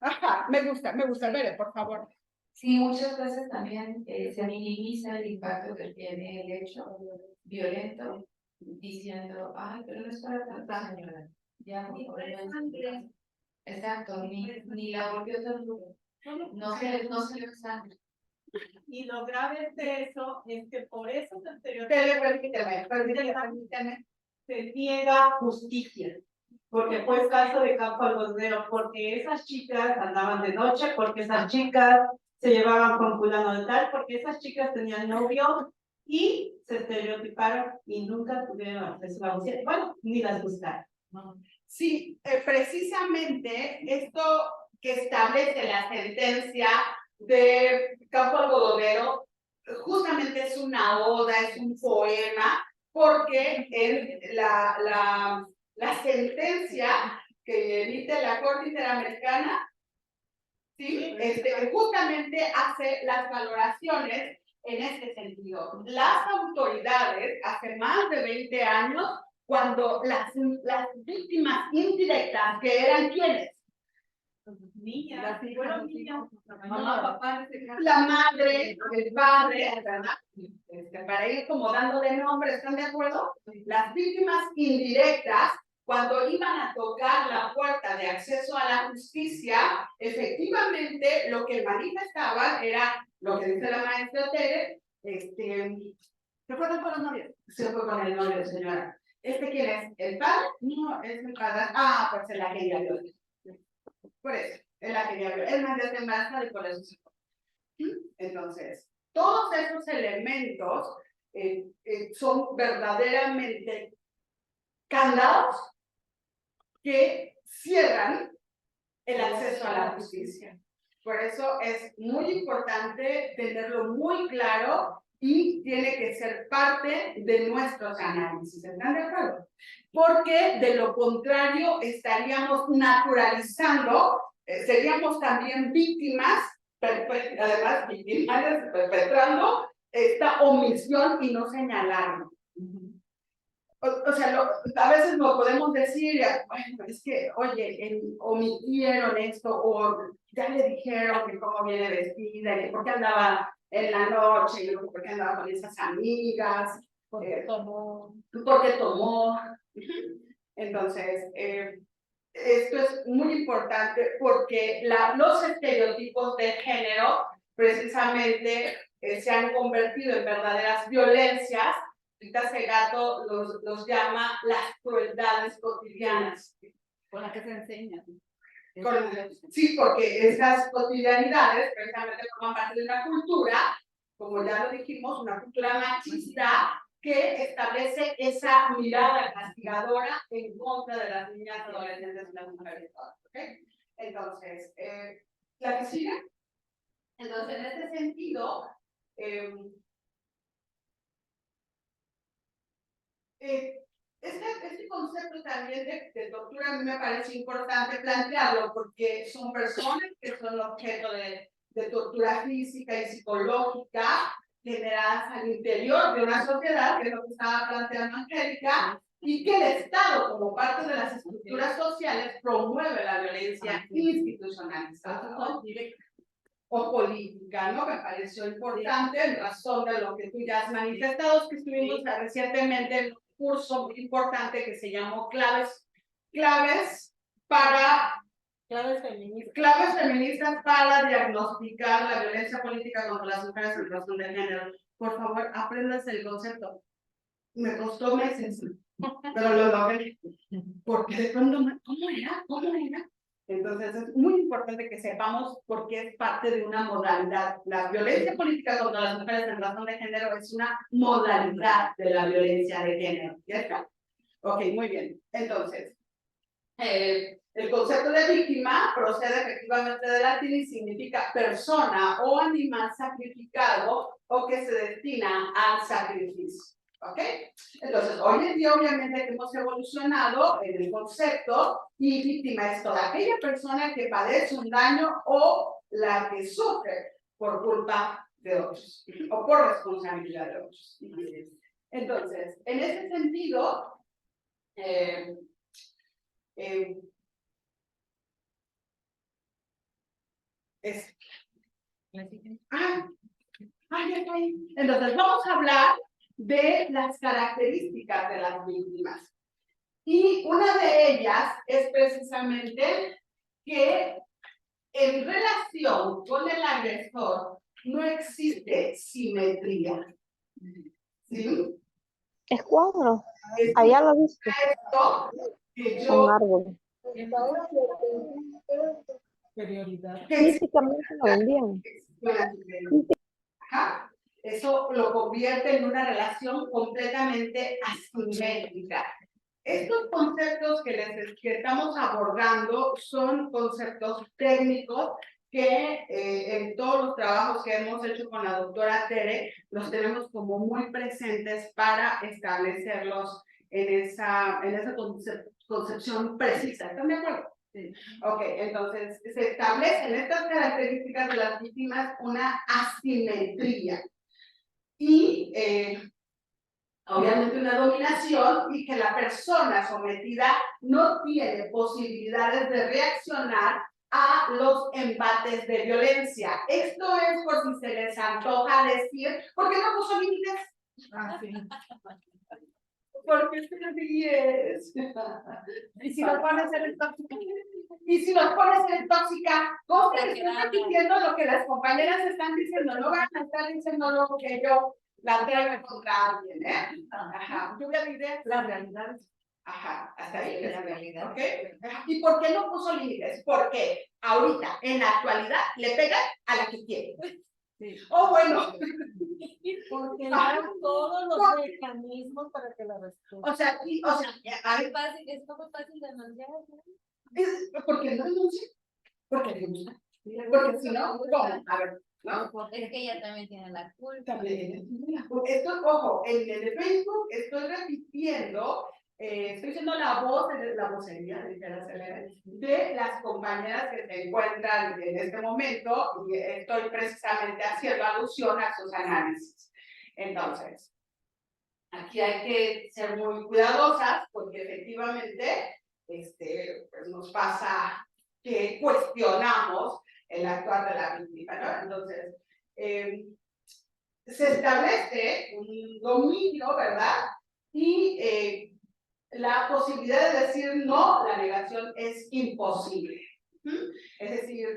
Ajá, me gusta, Bere, por favor. Sí, muchas veces también se minimiza el impacto que tiene el hecho violento, diciendo, ay, pero no es para tanto, señora. Ya, por favor, exacto, ni la golpeó tan duro. No se le sangre. Y lo grave de eso es que por esos Permíteme. se niega justicia. Porque fue caso de Campo Algodonero, porque esas chicas andaban de noche, porque esas chicas se llevaban con fulano de tal, porque esas chicas tenían novio y se estereotiparon y nunca tuvieron acceso a la justicia. Bueno, ni las buscaron. Sí, precisamente esto que establece la sentencia de Campo Algodonero, justamente es una oda, es un poema, porque en la sentencia que emite la Corte Interamericana, ¿sí? Justamente hace las valoraciones en este sentido. Las autoridades, hace más de 20 años, cuando las víctimas indirectas, que eran ¿quiénes? Niñas, fueron niños, Mamá, papá, La madre, el padre, ¿verdad? Para ir como dándole nombre, ¿están de acuerdo? Las víctimas indirectas, cuando iban a tocar la puerta de acceso a la justicia, efectivamente lo que manifestaban era lo que dice la maestra Tere, ¿Se fueron con los novios? se fue con el novio, señora. ¿Quién es? ¿El padre? No, es el padre. Ah, pues él la quería violar. Por eso, él la quería violar. Es más, ya está embarazada y por eso se fue. Entonces, todos esos elementos son verdaderamente candados que cierran el acceso a la justicia. Por eso es muy importante tenerlo muy claro y tiene que ser parte de nuestros análisis. ¿Están de acuerdo? Porque de lo contrario estaríamos naturalizando, seríamos también víctimas, además victimarias, perpetrando esta omisión y no señalarlo. O sea, a veces lo podemos decir, bueno, es que, oye, omitieron esto, o ya le dijeron que cómo viene vestida, que por qué andaba en la noche, y por qué andaba con esas amigas, Porque tomó. porque tomó. Entonces, esto es muy importante porque los estereotipos de género precisamente se han convertido en verdaderas violencias. Ahorita Segato los llama las crueldades cotidianas. Con la que se enseña. Sí, porque esas cotidianidades precisamente forman parte de una cultura, como ya lo dijimos, una cultura machista que establece esa mirada castigadora en contra de las niñas, adolescentes y las mujeres. ¿Okay? Entonces, ¿la que sigue? Entonces, en este sentido, este concepto también de tortura a mí me parece importante plantearlo porque son personas que son objeto de tortura física y psicológica generadas al interior de una sociedad, que es lo que estaba planteando Angélica, y que el Estado, como parte de las estructuras sociales, promueve la violencia institucionalizada, ¿no? O política, ¿no? Me pareció importante en razón de lo que tú ya has manifestado, que estuvimos recientemente en un curso muy importante que se llamó Claves feministas para diagnosticar la violencia política contra las mujeres en razón de género. Por favor, apréndase el concepto. Me costó meses, pero lo logré. Porque de pronto, ¿cómo era? Entonces es muy importante que sepamos por qué es parte de una modalidad. La violencia política contra las mujeres en razón de género es una modalidad de la violencia de género. ¿Ya está? Ok, muy bien. Entonces, el concepto de víctima procede efectivamente del latín y significa persona o animal sacrificado o que se destina al sacrificio. ¿Ok? Entonces, hoy en día obviamente hemos evolucionado en el concepto y víctima es toda aquella persona que padece un daño o la que sufre por culpa de otros o por responsabilidad de otros. Entonces, en ese sentido, entonces vamos a hablar de las características de las víctimas. Y una de ellas es precisamente que en relación con el agresor no existe simetría. ¿Sí? Es cuadro. Allá lo viste. Esto que yo... Un árbol. Prioridad. Físicamente lo vendían. Ajá. Eso lo convierte en una relación completamente asimétrica. Estos conceptos que estamos abordando son conceptos técnicos que en todos los trabajos que hemos hecho con la doctora Tere los tenemos como muy presentes para establecerlos en esa concepción precisa. ¿Están de acuerdo? Sí. Ok, entonces se establecen estas características de las víctimas una asimetría y obviamente una dominación y que la persona sometida no tiene posibilidades de reaccionar a los embates de violencia. Esto es por si se les antoja decir, ¿por qué no puso límites? Ah, sí. Porque te ríes. Y si nos pones en el tóxico. Y si nos pones en tóxica, ¿cómo que estoy repitiendo lo que las compañeras están diciendo? No van a estar diciendo lo que yo la traigo contra alguien, ¿eh? Ajá. Yo voy a decir La realidad es ajá, hasta ahí. La realidad. ¿Ok? ¿Y por qué no puso límites? Porque ahorita, en la actualidad, le pegan a la que quiere. sí. Oh, bueno. Porque Ah, dan todos los mecanismos para que la respeten. O sea, a ver, Es poco fácil denunciar, ¿no? ¿por qué no denuncia? Porque le gusta. Porque si no, ¿cómo? A ver, ¿no? Es que ella también tiene la culpa. También. Esto, ojo, en el de Facebook estoy repitiendo, estoy siendo la vocería de las compañeras que se encuentran en este momento y estoy precisamente haciendo alusión a sus análisis. Entonces, aquí hay que ser muy cuidadosas porque efectivamente pues nos pasa que cuestionamos el actuar de la víctima, ¿no? Entonces, se establece un dominio, ¿verdad? Y la posibilidad de decir no, la negación es imposible. Es decir,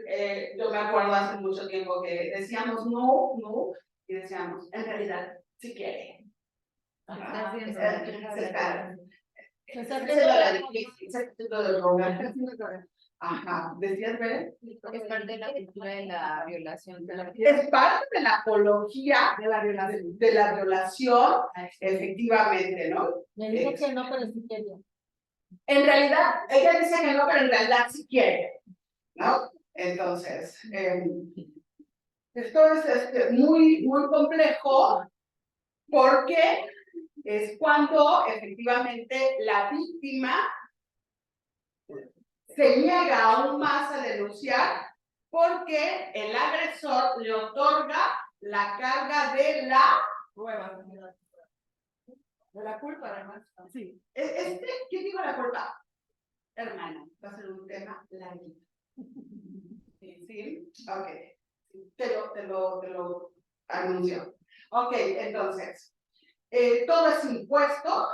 yo me acuerdo hace mucho tiempo que decíamos no, no, y decíamos, en realidad, si quiere. Está haciendo Se está haciendo la difícil, se está haciendo de rogar. Ajá, ¿decías, Beren? Es parte de la cultura de la violación. Es parte de la apología de la violación, efectivamente, ¿no? Me dice que no, pero sí quería. En realidad, ella dice que no, pero en realidad sí quiere, ¿no? Entonces, esto es muy, muy complejo porque es cuando efectivamente la víctima se niega aún más a denunciar porque el agresor le otorga la carga de la prueba. De la culpa, además. Sí. ¿Quién dijo la culpa? Hermana, va a ser un tema larguito. ¿Sí? Ok. Te lo anuncio. Ok, entonces, todo es impuesto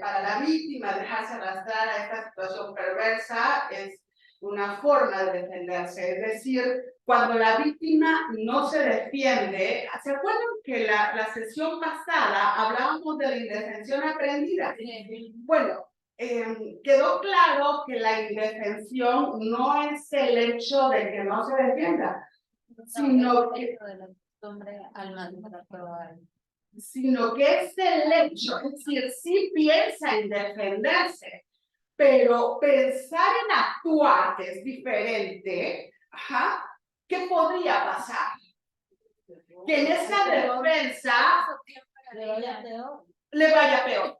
para la víctima, dejarse arrastrar a esta situación perversa es una forma de defenderse. Es decir, cuando la víctima no se defiende, ¿se acuerdan que la sesión pasada hablábamos de la indefensión aprendida? Bueno, quedó claro que la indefensión no es el hecho de que no se defienda, sino que sino que es el hecho, es decir, sí piensa en defenderse, pero pensar en actuar, que es diferente, ajá, ¿qué podría pasar? Que en esa defensa le vaya peor.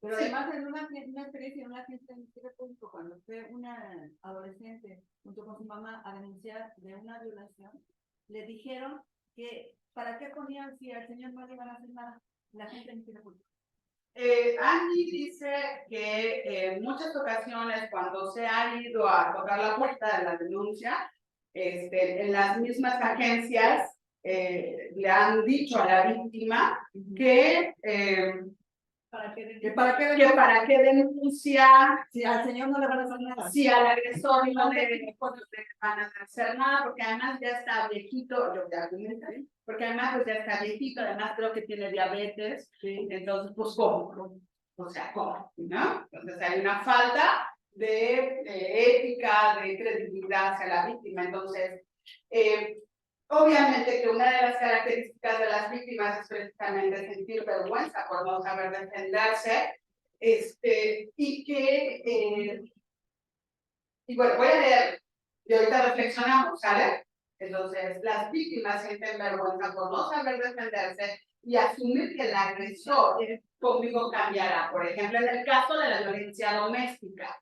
Pero además en una experiencia, en una fiesta en Ministerio Público, cuando fue una adolescente junto con su mamá a denunciar de una violación, le dijeron que ¿para qué ponían si al señor no le iban a hacer nada? La gente en Ministerio Público. Andy dice que en muchas ocasiones cuando se ha ido a tocar la puerta de la denuncia, en las mismas agencias le han dicho a la víctima que ¿Para qué denuncia, si al señor no le van a hacer nada? si al agresor no le van a hacer nada, porque además ya está viejito, yo te argumento, porque además pues ya está viejito, además creo que tiene diabetes, ¿sí? Entonces pues ¿cómo? O sea, ¿cómo? ¿No? Entonces hay una falta de ética, de credibilidad hacia la víctima. Entonces, obviamente que una de las características de las víctimas es precisamente sentir vergüenza por no saber defenderse, y que, y bueno, voy a leer, y ahorita reflexionamos, ¿sale? Entonces, las víctimas sienten vergüenza por no saber defenderse y asumir que el agresor conmigo cambiará. Por ejemplo, en el caso de la violencia doméstica,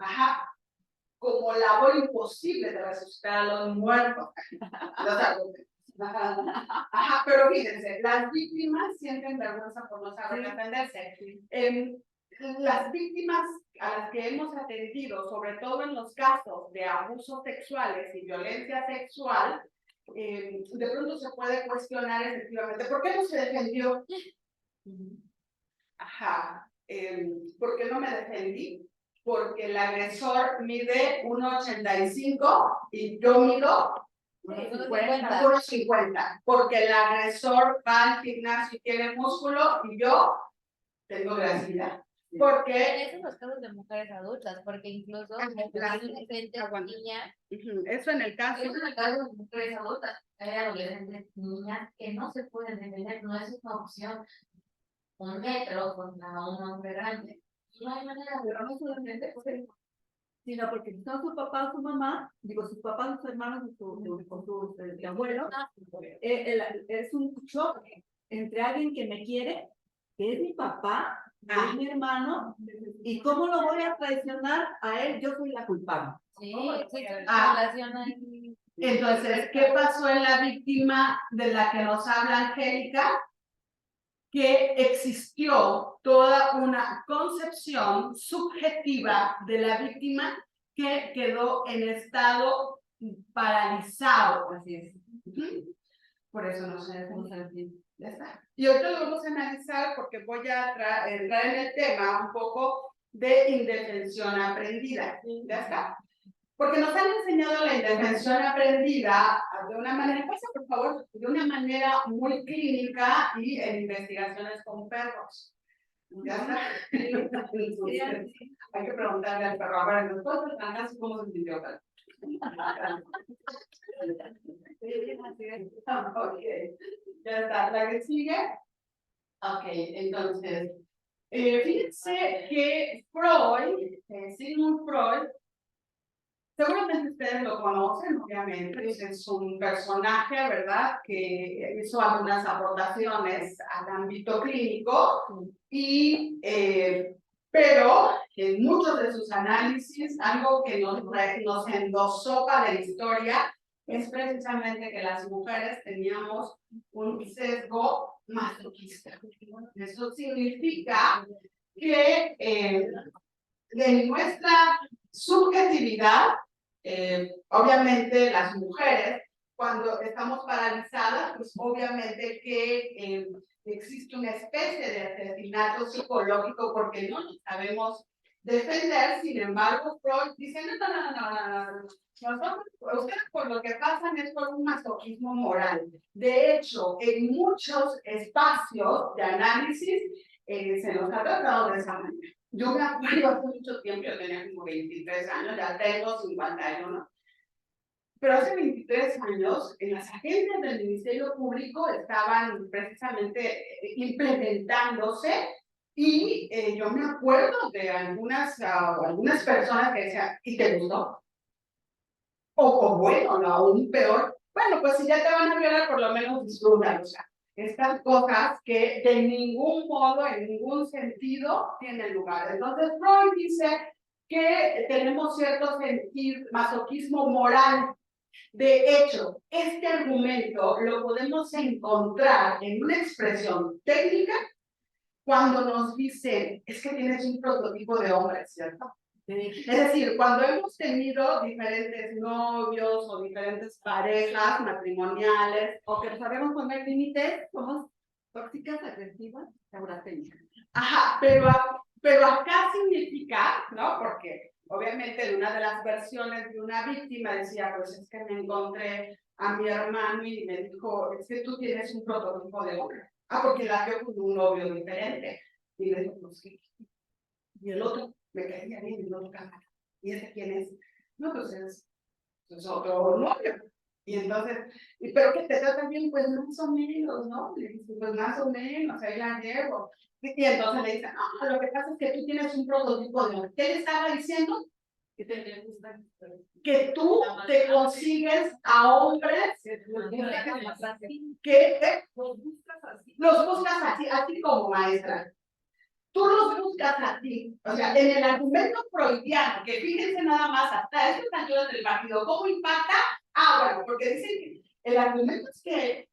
ajá, como labor imposible de resucitar a los muertos. Ajá, pero fíjense, las víctimas sienten vergüenza por no saber defenderse. Las víctimas a las que hemos atendido, sobre todo en los casos de abusos sexuales y violencia sexual, de pronto se puede cuestionar efectivamente, ¿por qué no se defendió? Ajá. ¿Por qué no me defendí? Porque el agresor mide 1,85 y yo mido 1,50. Porque el agresor va al gimnasio y tiene músculo y yo tengo gracilidad. Porque En esos los casos de mujeres adultas, porque incluso adolescentes, niñas, eso en el caso. Eso en el caso de mujeres adultas, hay adolescentes, niñas que no se pueden defender, no es una opción. 1 metro contra un hombre grande. No hay manera de no se defender, sino porque si son su papá o su mamá, digo, sus papás, sus hermanos, sus abuelos, es un choque entre alguien que me quiere, que es mi papá, que es mi hermano, y cómo lo voy a traicionar a él, yo soy la culpable. sí, relaciona. Entonces, ¿qué pasó en la víctima de la que nos habla Angélica? Que existió toda una concepción subjetiva de la víctima que quedó en estado paralizado. Así es. Por eso no se defendió. Ya está. Y ahorita lo vamos a analizar porque voy a entrar en el tema un poco de indefensión aprendida. ¿Ya está? Porque nos han enseñado la indefensión aprendida de una manera, pasa por favor, de una manera muy clínica y en investigaciones con perros. ¿Ya está? Hay que preguntarle al perro, ahora nosotros, ¿cómo se sintió? Ok, ya está. ¿La que sigue? Ok, entonces, fíjense que Freud, Sigmund Freud, seguramente ustedes lo conocen, obviamente, es un personaje, ¿verdad?, que hizo algunas aportaciones al ámbito clínico, y, pero en muchos de sus análisis, algo que nos endosó para la historia es precisamente que las mujeres teníamos un sesgo masoquista. Eso significa que de nuestra subjetividad, obviamente las mujeres, cuando estamos paralizadas, pues obviamente que existe una especie de asesinato psicológico porque no nos sabemos defender. Sin embargo, Freud dice, no. Ustedes por lo que pasan es por un masoquismo moral. De hecho, en muchos espacios de análisis se nos ha tratado de esa manera. Yo me acuerdo hace mucho tiempo, yo tenía como 23 años, ya tengo 51, pero hace 23 años en las agencias del Ministerio Público estaban precisamente implementándose, y yo me acuerdo de algunas personas que decían, ¿y te gustó? O bueno, no, aún peor, bueno, pues si ya te van a violar, por lo menos disfrutan, o sea, estas cosas que de ningún modo, en ningún sentido, tienen lugar. Entonces, Freud dice que tenemos cierto masoquismo moral. De hecho, este argumento lo podemos encontrar en una expresión técnica cuando nos dicen, es que tienes un prototipo de hombre, ¿cierto? Es decir, cuando hemos tenido diferentes novios o diferentes parejas matrimoniales, O que sabemos poner límites, somos tóxicas, agresivas, neurotécnicas. ajá, pero acá significa, ¿no? Porque obviamente en una de las versiones de una víctima decía, pues es que me encontré a mi hermano y me dijo, es que tú tienes un prototipo de hombre. Ah, porque la vio con un novio diferente. Y le dijo, pues sí. Y el otro me caía bien, y el otro cámara. ¿Y ese quién es? No, pues es otro novio. Y entonces, ¿pero qué te tratan bien? Pues más o menos, ¿no? Le dice, pues más o menos, ahí la llevo. Y entonces le dicen, no, lo que pasa es que tú tienes un prototipo de hombre. ¿Qué le estaba diciendo? Que tú te consigues a hombres que los buscas así como maestra. Tú los buscas así. O sea, en el argumento freudiano, que fíjense nada más, hasta estos ayudas del partido, ¿cómo impacta? Bueno, porque dicen que el argumento es que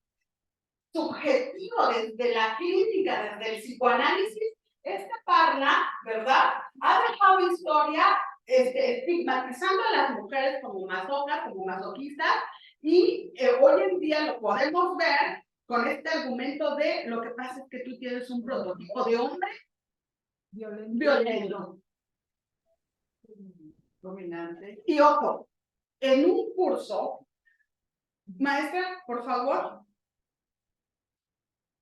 subjetivo desde la clínica, desde el psicoanálisis, esta parla, ¿verdad?, ha dejado historia estigmatizando a las mujeres como masocas, como masoquistas, y hoy en día lo podemos ver con este argumento de lo que pasa es que tú tienes un prototipo de hombre violento. Dominante. Y ojo, en un curso, maestra, por favor,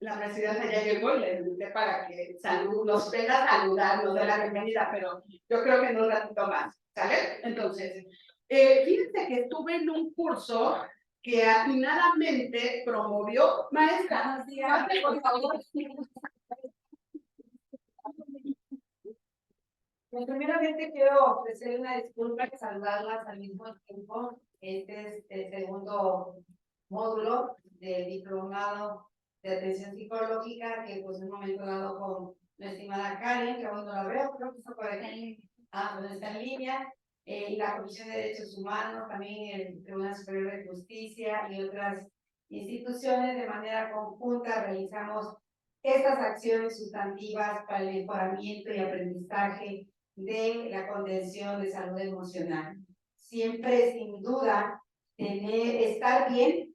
la presidenta ya llegó y le invité para que nos venga a saludar, nos dé la bienvenida, pero yo creo que en un ratito más, ¿sale? Entonces, fíjense que estuve en un curso que atinadamente promovió, maestra, pase, por favor. Pues primeramente quiero ofrecer una disculpa y saludarlas al mismo tiempo. Este es el segundo módulo del diplomado de atención psicológica que pues en un momento dado con la estimada Karen, que aún no la veo, creo que está por aquí. Pues está en línea. Y la Comisión de Derechos Humanos, también el Tribunal Superior de Justicia y otras instituciones de manera conjunta realizamos estas acciones sustantivas para el mejoramiento y aprendizaje de la contención de salud emocional. Siempre, sin duda, estar bien,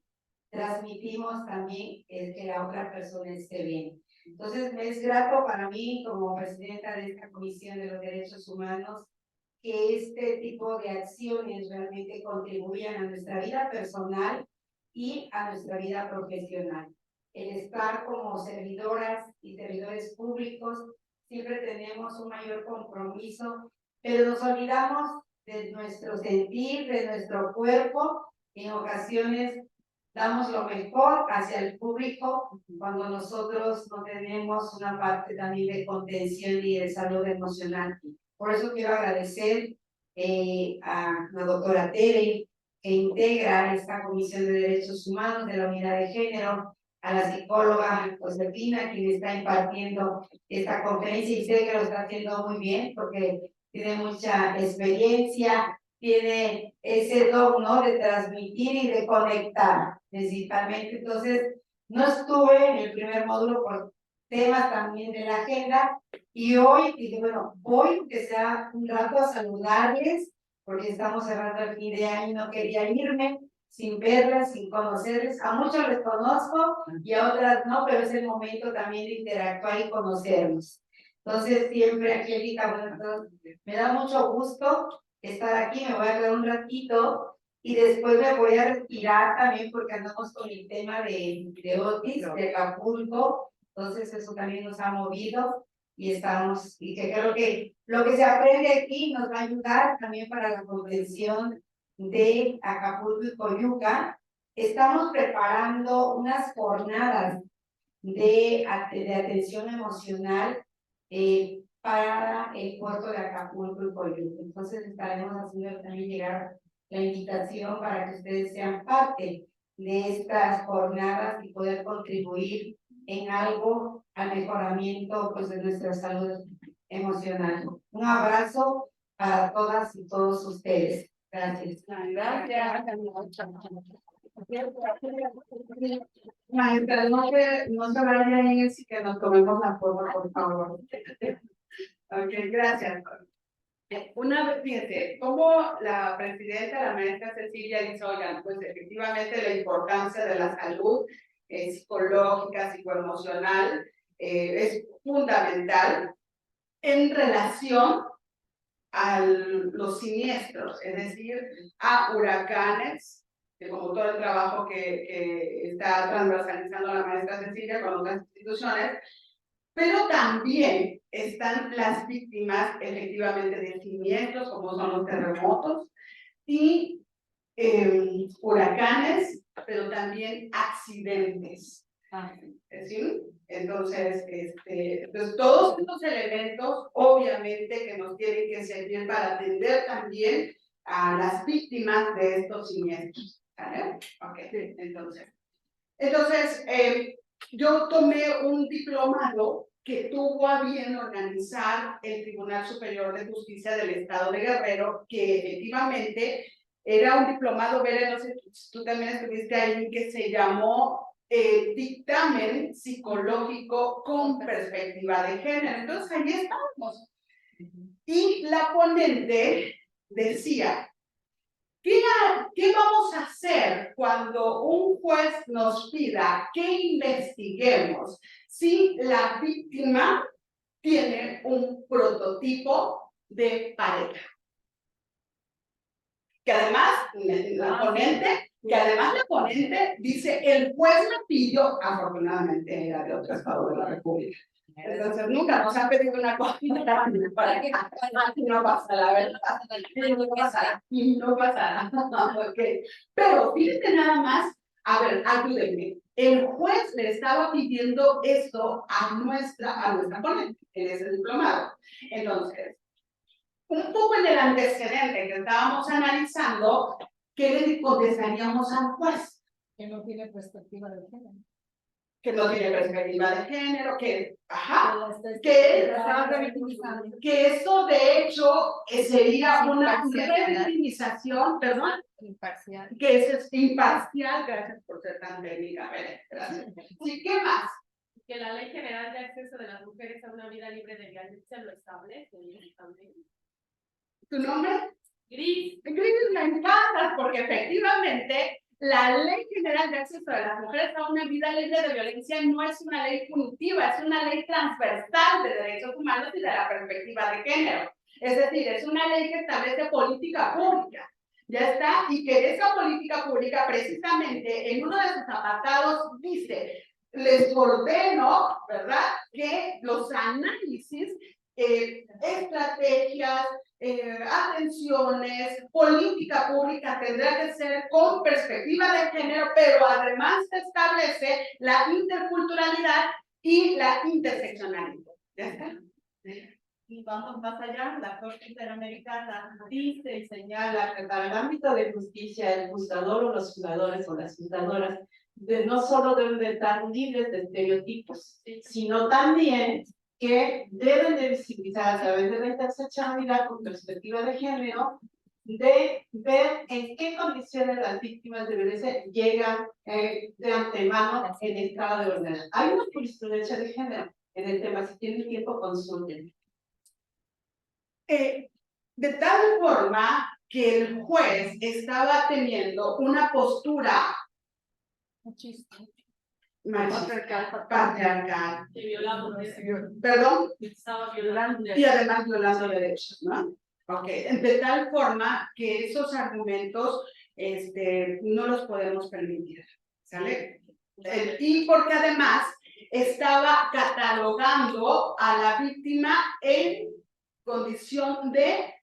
transmitimos también que la otra persona esté bien. Entonces, me es grato para mí, como presidenta de esta Comisión de los Derechos Humanos, que este tipo de acciones realmente contribuyan a nuestra vida personal y a nuestra vida profesional. El estar como servidoras y servidores públicos, siempre tenemos un mayor compromiso, pero nos olvidamos de nuestro sentir, de nuestro cuerpo. En ocasiones damos lo mejor hacia el público cuando nosotros no tenemos una parte también de contención y de salud emocional. Por eso quiero agradecer a la doctora Tere, que integra esta Comisión de Derechos Humanos de la Unidad de Género, a la psicóloga Josefina, quien está impartiendo esta conferencia y sé que lo está haciendo muy bien porque tiene mucha experiencia, tiene ese don, ¿no?, de transmitir y de conectar principalmente. Entonces, no estuve en el primer módulo por temas también de la agenda y hoy dije, bueno, voy que sea un rato a saludarles porque estamos cerrando el fin de año y no quería irme sin verlas, sin conocerles. A muchos les conozco y a otras no, pero es el momento también de interactuar y conocerlos. Entonces, siempre, Angélica, bueno, entonces, me da mucho gusto estar aquí, me voy a quedar un ratito y después me voy a retirar también porque andamos con el tema de Otis, de Acapulco, entonces eso también nos ha movido y estamos, y que creo que lo que se aprende aquí nos va a ayudar también para la comprensión de Acapulco y Coyuca. Estamos preparando unas jornadas de atención emocional para el puerto de Acapulco y Coyuca. Entonces estaremos haciendo también llegar la invitación para que ustedes sean parte de estas jornadas y poder contribuir en algo al mejoramiento pues, de nuestra salud emocional. Un abrazo para todas y todos ustedes. Gracias. Gracias. Maestra, no se vayan a ir, que nos tomemos la forma, por favor. Ok, gracias. Una vez, fíjense, como la presidenta, la maestra Cecilia dice, oigan, pues efectivamente la importancia de la salud psicológica, psicoemocional es fundamental en relación a los siniestros, es decir, a huracanes, como todo el trabajo que está transversalizando la maestra Cecilia con otras instituciones, pero también están las víctimas efectivamente de siniestros, como son los terremotos, y huracanes, pero también accidentes. ¿Sí? Entonces, pues todos estos elementos, obviamente, que nos tienen que servir para atender también a las víctimas de estos siniestros. ¿Vale? Ok, entonces yo tomé un diplomado que tuvo a bien organizar el Tribunal Superior de Justicia del Estado de Guerrero, que efectivamente era un diplomado, Vera, no sé, tú también estuviste ahí, que se llamó Dictamen Psicológico con Perspectiva de Género. Entonces, ahí estábamos. Y la ponente decía, ¿qué vamos a hacer cuando un juez nos pida que investiguemos si la víctima tiene un prototipo de pareja. Que además, la ponente dice, el juez me pidió, afortunadamente era de otro estado de la República. Entonces nunca nos han pedido una cosa para que no pasa, la verdad. Y no pasará. Okay. Pero fíjate nada más, a ver, ayúdenme. El juez le estaba pidiendo esto a nuestra ponente, en ese diplomado. Entonces, un poco en el antecedente que estábamos analizando, ¿qué le contestaríamos al juez? Que no tiene perspectiva de género. Que no tiene perspectiva de género, que, que eso de hecho sería una revictimización, perdón, Imparcial. que eso es imparcial, gracias por ser tan técnica, gracias. ¿Y qué más? Que la Ley General de Acceso de las Mujeres a una Vida Libre de Violencia lo establece. ¿Tu nombre? Gris. Gris, me encanta, porque efectivamente la Ley General de Acceso de las Mujeres a una Vida Libre de Violencia no es una ley punitiva, es una ley transversal de derechos humanos y de la perspectiva de género. Es decir, es una ley que establece política pública. Ya está, y que esa política pública precisamente en uno de sus apartados dice, les ordeno, ¿verdad?, que los análisis, estrategias, atenciones, política pública tendrá que ser con perspectiva de género, pero además se establece la interculturalidad y la interseccionalidad. ¿Ya está? Y vamos más allá, la Corte Interamericana dice y señala que para el ámbito de justicia, el juzgador o los juzgadores o las juzgadoras no solo deben de estar libres de estereotipos, sino también que deben de visibilizar a través de la interseccionalidad con perspectiva de género, de ver en qué condiciones las víctimas de violencia llegan de antemano en estado de ordenación. Hay una jurisprudencia de género en el tema, si tienen tiempo, consulten. De tal forma que el juez estaba teniendo una postura patriarcal, Que violaba perdón, estaba violando y además violando derechos, ¿no? Okay. De tal forma que esos argumentos no los podemos permitir, ¿sale? Y porque además estaba catalogando a la víctima en condición de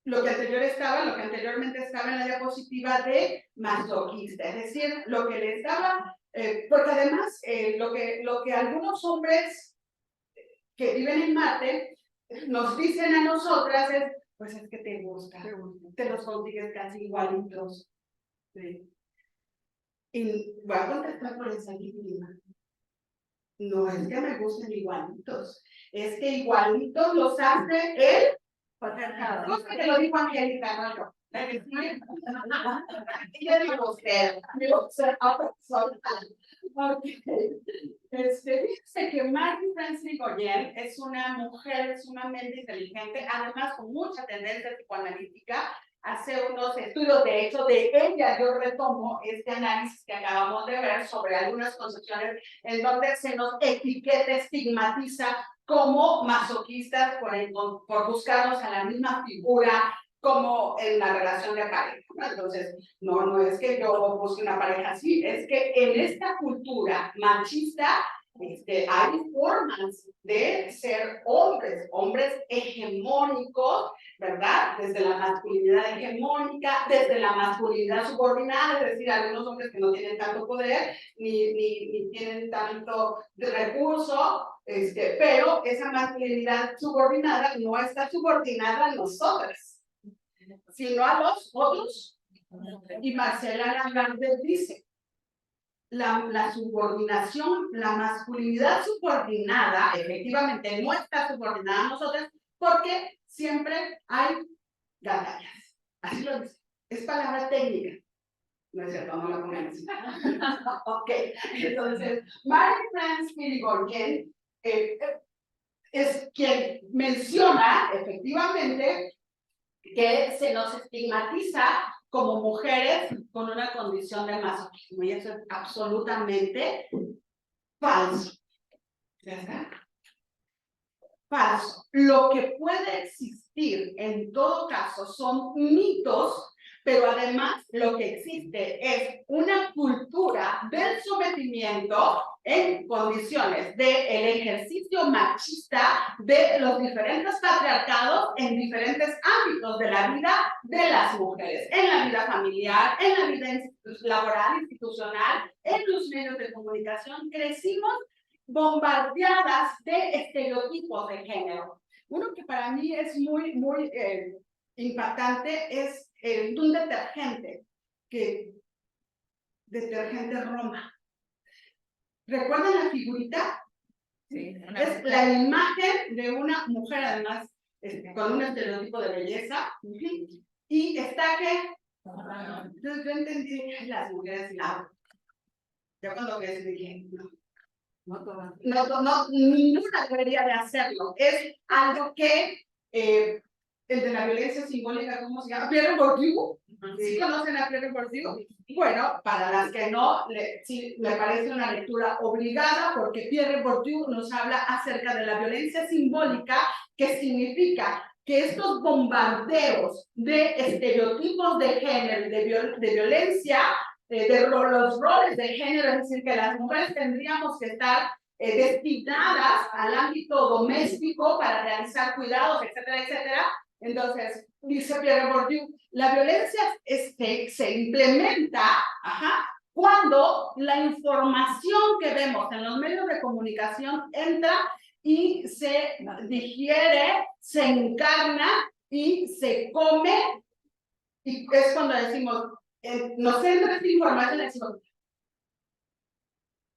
lo que anteriormente estaba en la diapositiva de masoquista, es decir, lo que le estaba, porque además lo que algunos hombres que viven en Marte nos dicen a nosotras es, pues es que te gusta, te los consigues casi igualitos. Sí. Y voy a contestar por esa víctima. No es que me gusten igualitos, es que igualitos los hace él. No sé que lo dijo Angélica, no yo. Y yo digo usted, dice que Margie Francis Goyen es una mujer sumamente inteligente, además con mucha tendencia psicoanalítica, hace unos estudios, de hecho, de ella yo retomo este análisis que acabamos de ver sobre algunas concepciones en donde se nos etiqueta, estigmatiza como masoquistas por buscarnos a la misma figura como en la relación de pareja, ¿no? Entonces, no es que yo busque una pareja así, es que en esta cultura machista hay formas de ser hombres hegemónicos, ¿verdad? Desde la masculinidad hegemónica, desde la masculinidad subordinada, es decir, algunos hombres que no tienen tanto poder, ni tienen tanto recurso, pero esa masculinidad subordinada no está subordinada a nosotras, sino a los otros. Y Marcela Lagarde dice, la subordinación, la masculinidad subordinada, efectivamente no está subordinada a nosotras porque siempre hay batallas. Así lo dice. Es palabra técnica. No es cierto, no la ponemos. Ok, entonces, Marie-France Irigoyen es quien menciona efectivamente que se nos estigmatiza como mujeres con una condición de masoquismo, y eso es absolutamente falso. ¿Ya está? falso. Lo que puede existir en todo caso son mitos, pero además lo que existe es una cultura del sometimiento en condiciones del ejercicio machista de los diferentes patriarcados en diferentes ámbitos de la vida de las mujeres, en la vida familiar, en la vida laboral, institucional, en los medios de comunicación. Crecimos bombardeadas de estereotipos de género. Uno que para mí es muy impactante es un detergente, detergente Roma. ¿Recuerdan la figurita? Sí, Es la imagen de una mujer, además, con un estereotipo de belleza, y está que... Entonces yo entendí las mujeres y la... Yo cuando ves dije, no, ninguna debería de hacerlo. Es algo que el de la violencia simbólica, ¿cómo se llama? Pierre Bourdieu. ¿Sí conocen a Pierre Bourdieu? Bueno, para las que no, sí, me parece una lectura obligada porque Pierre Bourdieu nos habla acerca de la violencia simbólica, que significa que estos bombardeos de estereotipos de género, de violencia, de los roles de género, es decir, que las mujeres tendríamos que estar destinadas al ámbito doméstico para realizar cuidados, etcétera, etcétera. Entonces, dice Pierre Bourdieu, la violencia se implementa cuando la información que vemos en los medios de comunicación entra y se digiere, se encarna y se come, y es cuando decimos, nos entra esta información y decimos,